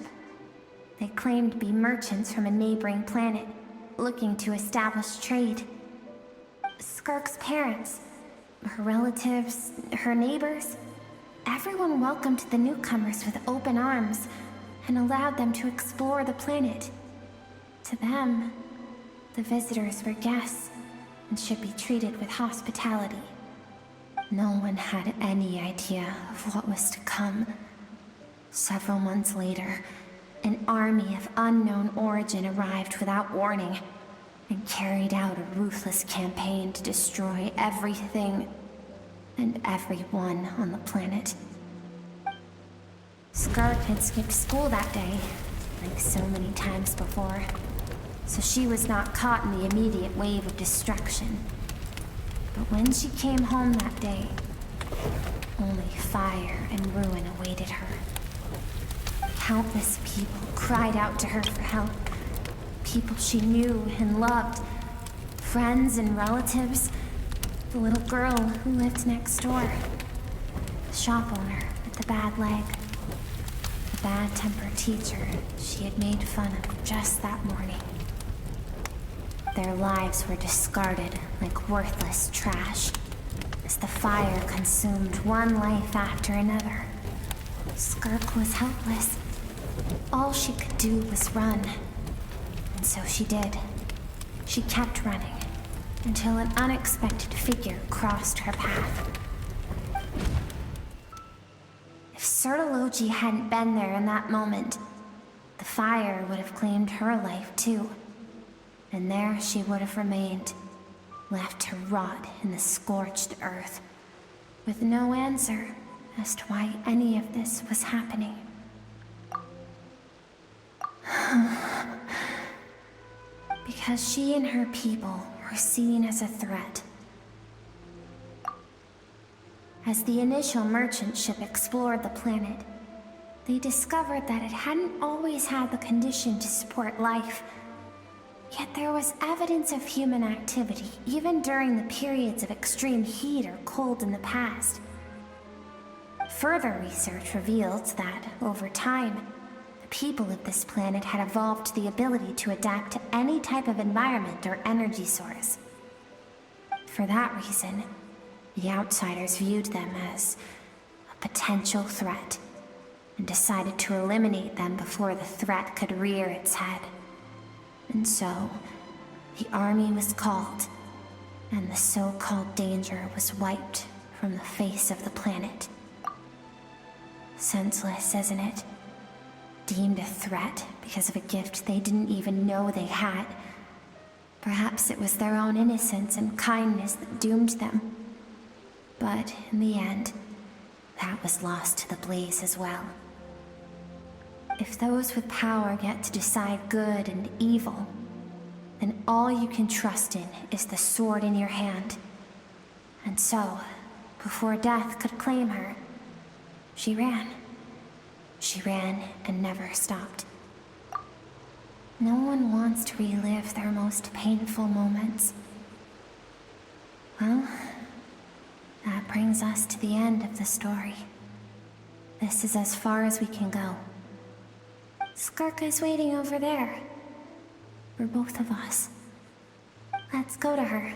Speaker 3: They claimed to be merchants from a neighboring planet, looking to establish trade. Skirk's parents, her relatives, her neighbors, everyone welcomed the newcomers with open arms and allowed them to explore the planet. To them, the visitors were guests and should be treated with hospitality. No one had any idea of what was to come. Several months later, an army of unknown origin arrived without warning and carried out a ruthless campaign to destroy everything and everyone on the planet. Skirk had skipped school that day, like so many times before, so she was not caught in the immediate wave of destruction. But when she came home that day, only fire and ruin awaited her. Countless people cried out to her for help. People she knew and loved. Friends and relatives. The little girl who lived next door. The shop owner with the bad leg. The bad-tempered teacher she had made fun of just that morning. Their lives were discarded like worthless trash, as the fire consumed one life after another. Skirk was helpless. All she could do was run. And so she did. She kept running, until an unexpected figure crossed her path. If Sertology hadn't been there in that moment, the fire would have claimed her life too. And there she would have remained, left to rot in the scorched earth, with no answer as to why any of this was happening. Because she and her people were seen as a threat. As the initial merchant ship explored the planet, they discovered that it hadn't always had the condition to support life. Yet there was evidence of human activity, even during the periods of extreme heat or cold in the past. Further research revealed that, over time, the people of this planet had evolved the ability to adapt to any type of environment or energy source. For that reason, the outsiders viewed them as a potential threat, and decided to eliminate them before the threat could rear its head. And so, the army was called, and the so-called danger was wiped from the face of the planet. Senseless, isn't it? Deemed a threat because of a gift they didn't even know they had. Perhaps it was their own innocence and kindness that doomed them. But in the end, that was lost to the blaze as well. If those with power get to decide good and evil, then all you can trust in is the sword in your hand. And so, before death could claim her, she ran. She ran and never stopped. No one wants to relive their most painful moments. Well, that brings us to the end of the story. This is as far as we can go. Skirk is waiting over there. For both of us. Let's go to her.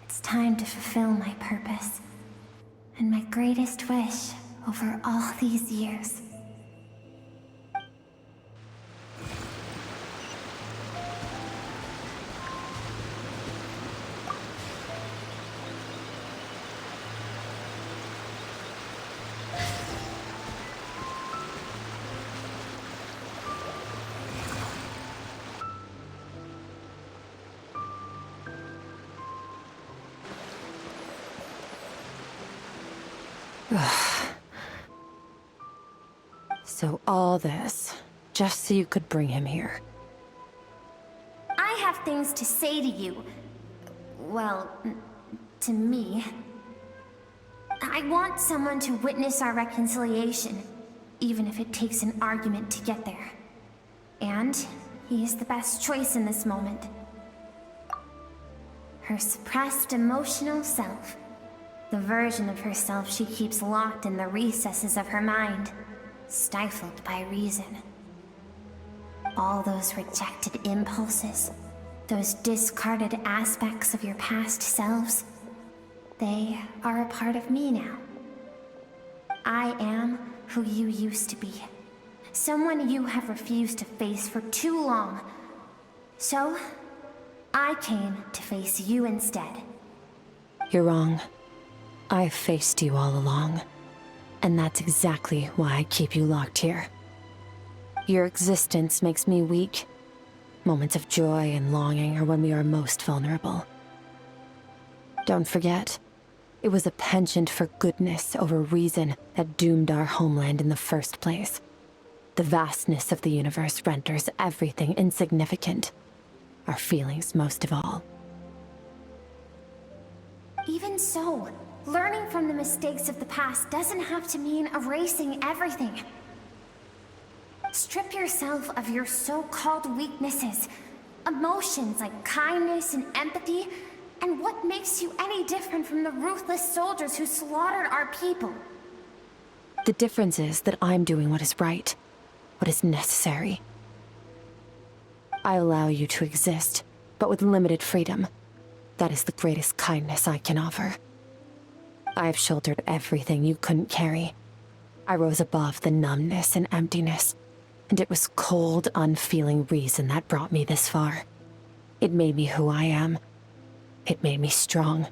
Speaker 3: It's time to fulfill my purpose. And my greatest wish over all these years.
Speaker 5: So all this, just so you could bring him here.
Speaker 3: I have things to say to you. Well, to me. I want someone to witness our reconciliation, even if it takes an argument to get there. And he is the best choice in this moment. Her suppressed emotional self. The version of herself she keeps locked in the recesses of her mind, stifled by reason. All those rejected impulses, those discarded aspects of your past selves, they are a part of me now. I am who you used to be. Someone you have refused to face for too long. So, I came to face you instead.
Speaker 5: You're wrong. I've faced you all along. And that's exactly why I keep you locked here. Your existence makes me weak. Moments of joy and longing are when we are most vulnerable. Don't forget, it was a penchant for goodness over reason that doomed our homeland in the first place. The vastness of the universe renders everything insignificant. Our feelings most of all.
Speaker 3: Even so, learning from the mistakes of the past doesn't have to mean erasing everything. Strip yourself of your so-called weaknesses, emotions like kindness and empathy, and what makes you any different from the ruthless soldiers who slaughtered our people?
Speaker 5: The difference is that I'm doing what is right, what is necessary. I allow you to exist, but with limited freedom. That is the greatest kindness I can offer. I have shouldered everything you couldn't carry. I rose above the numbness and emptiness, and it was cold, unfeeling reason that brought me this far. It made me who I am. It made me strong.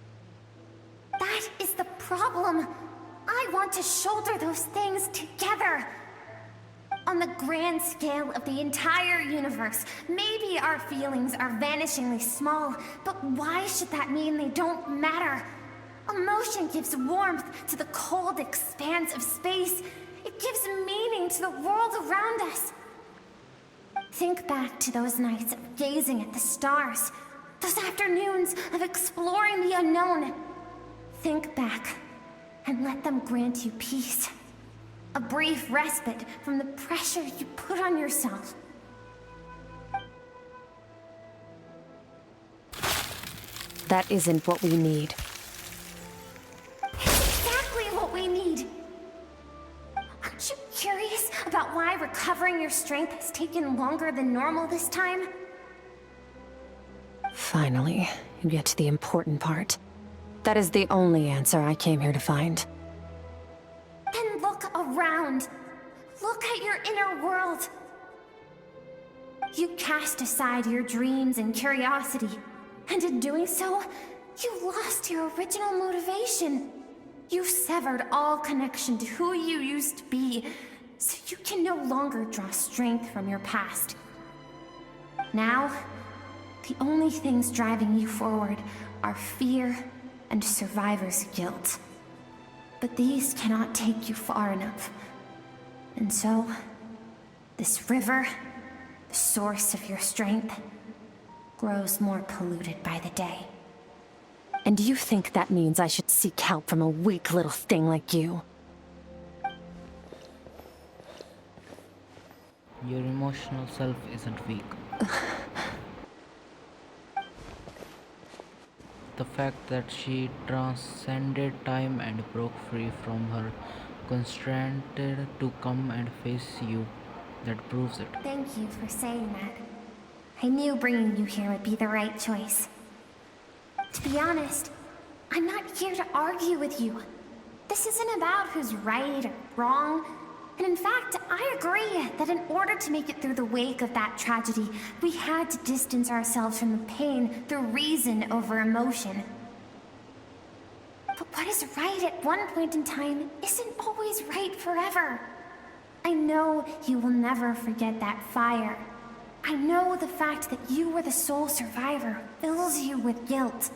Speaker 3: That is the problem. I want to shoulder those things together. On the grand scale of the entire universe, maybe our feelings are vanishingly small, but why should that mean they don't matter? Emotion gives warmth to the cold expanse of space. It gives meaning to the world around us. Think back to those nights of gazing at the stars, those afternoons of exploring the unknown. Think back and let them grant you peace. A brief respite from the pressure you put on yourself.
Speaker 5: That isn't what we need.
Speaker 3: It's exactly what we need. Aren't you curious about why recovering your strength has taken longer than normal this time?
Speaker 5: Finally, you get to the important part. That is the only answer I came here to find.
Speaker 3: Then look around. Look at your inner world. You cast aside your dreams and curiosity, and in doing so, you lost your original motivation. You severed all connection to who you used to be, so you can no longer draw strength from your past. Now, the only things driving you forward are fear and survivor's guilt. But these cannot take you far enough. And so, this river, the source of your strength, grows more polluted by the day.
Speaker 5: And you think that means I should seek help from a weak little thing like you?
Speaker 1: Your emotional self isn't weak. The fact that she transcended time and broke free from her constraint to come and face you, that proves it.
Speaker 3: Thank you for saying that. I knew bringing you here would be the right choice. To be honest, I'm not here to argue with you. This isn't about who's right or wrong. And in fact, I agree that in order to make it through the wake of that tragedy, we had to distance ourselves from the pain through reason over emotion. But what is right at one point in time isn't always right forever. I know you will never forget that fire. I know the fact that you were the sole survivor fills you with guilt.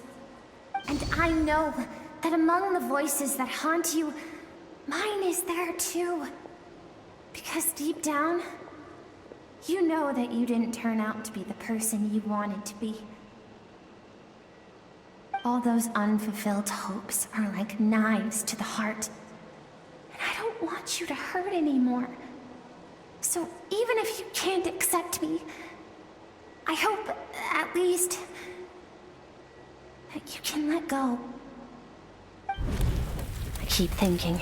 Speaker 3: And I know that among the voices that haunt you, mine is there too. Because deep down, you know that you didn't turn out to be the person you wanted to be. All those unfulfilled hopes are like knives to the heart. And I don't want you to hurt anymore. So even if you can't accept me, I hope, at least, that you can let go.
Speaker 4: I keep thinking,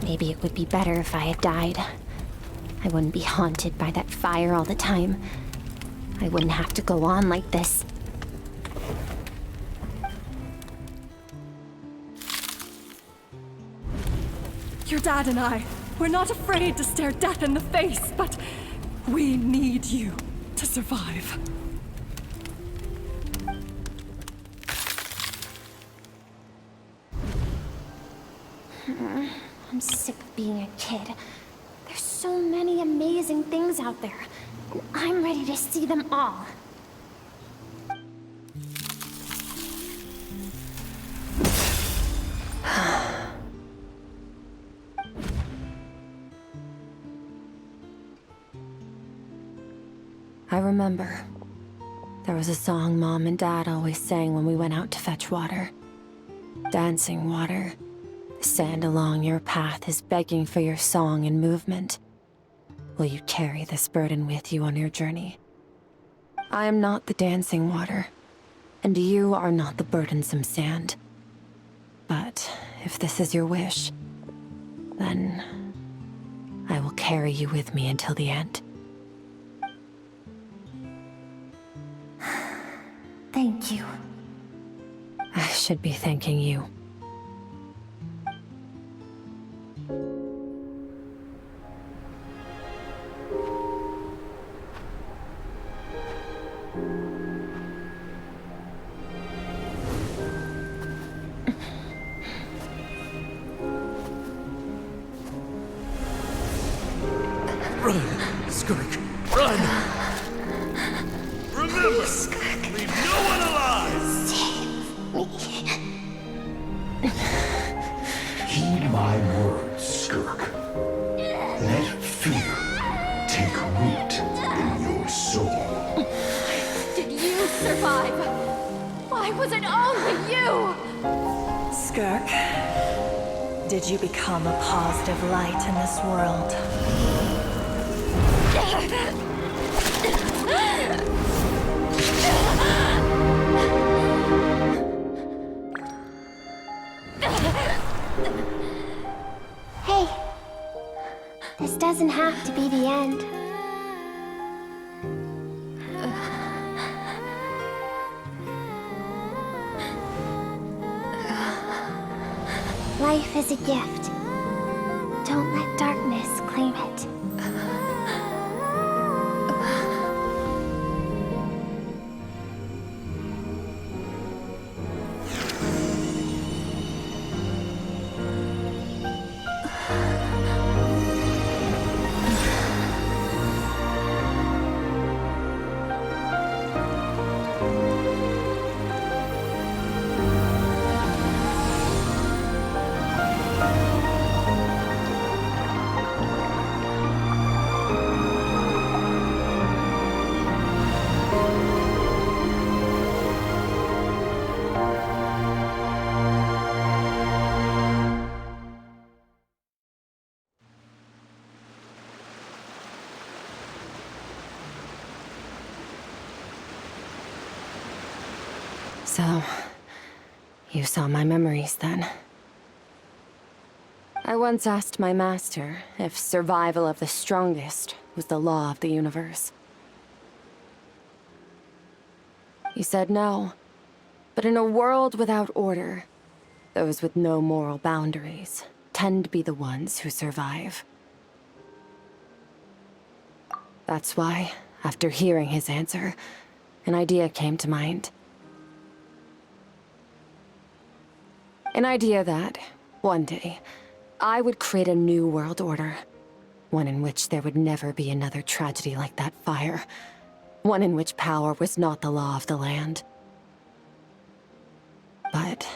Speaker 4: maybe it would be better if I had died. I wouldn't be haunted by that fire all the time. I wouldn't have to go on like this.
Speaker 8: Your dad and I, we're not afraid to stare death in the face, but we need you to survive.
Speaker 3: I'm sick of being a kid. There's so many amazing things out there, and I'm ready to see them all.
Speaker 5: I remember. There was a song Mom and Dad always sang when we went out to fetch water. Dancing water. The sand along your path is begging for your song and movement. Will you carry this burden with you on your journey? I am not the dancing water, and you are not the burdensome sand. But if this is your wish, then I will carry you with me until the end.
Speaker 3: Thank you.
Speaker 5: I should be thanking you.
Speaker 7: Run, Skirk, run! Remember, leave no one alive!
Speaker 2: Heed my words, Skirk. Let fear take root in your soul.
Speaker 8: Did you survive? Why was it only you?
Speaker 14: Skirk, did you become a positive light in this world?
Speaker 3: Hey, this doesn't have to be the end. Life is a gift. Don't let darkness claim it.
Speaker 5: So, you saw my memories then. I once asked my master if survival of the strongest was the law of the universe. He said no, but in a world without order, those with no moral boundaries tend to be the ones who survive. That's why, after hearing his answer, an idea came to mind. An idea that, one day, I would create a new world order. One in which there would never be another tragedy like that fire. One in which power was not the law of the land. But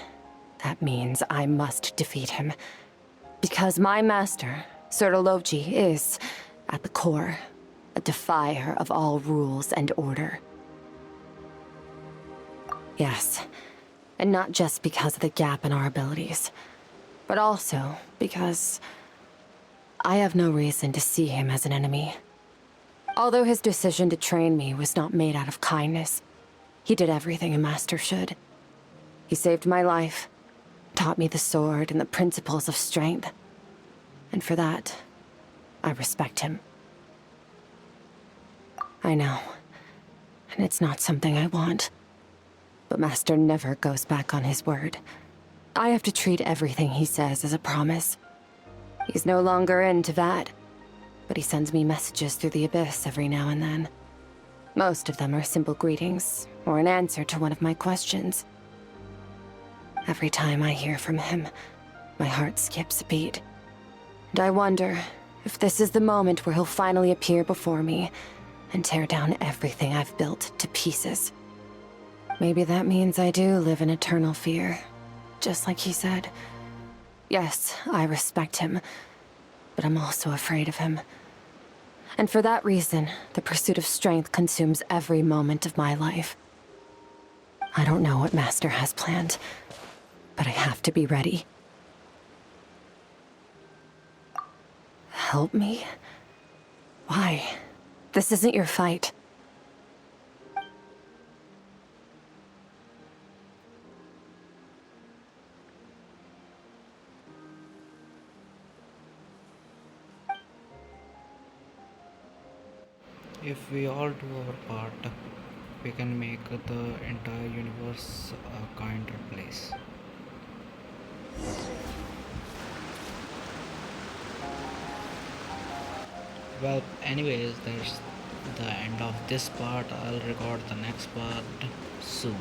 Speaker 5: that means I must defeat him. Because my master, Sertologi, is, at the core, a defier of all rules and order. Yes. And not just because of the gap in our abilities, but also because I have no reason to see him as an enemy. Although his decision to train me was not made out of kindness, he did everything a master should. He saved my life, taught me the sword and the principles of strength. And for that, I respect him. I know, and it's not something I want. But Master never goes back on his word. I have to treat everything he says as a promise. He's no longer into that, but he sends me messages through the abyss every now and then. Most of them are simple greetings, or an answer to one of my questions. Every time I hear from him, my heart skips a beat. And I wonder if this is the moment where he'll finally appear before me and tear down everything I've built to pieces. Maybe that means I do live in eternal fear, just like he said. Yes, I respect him, but I'm also afraid of him. And for that reason, the pursuit of strength consumes every moment of my life. I don't know what Master has planned, but I have to be ready. Help me? Why? This isn't your fight.
Speaker 1: If we all do our part, we can make the entire universe a kinder place. Well, anyways, that's the end of this part. I'll record the next part soon.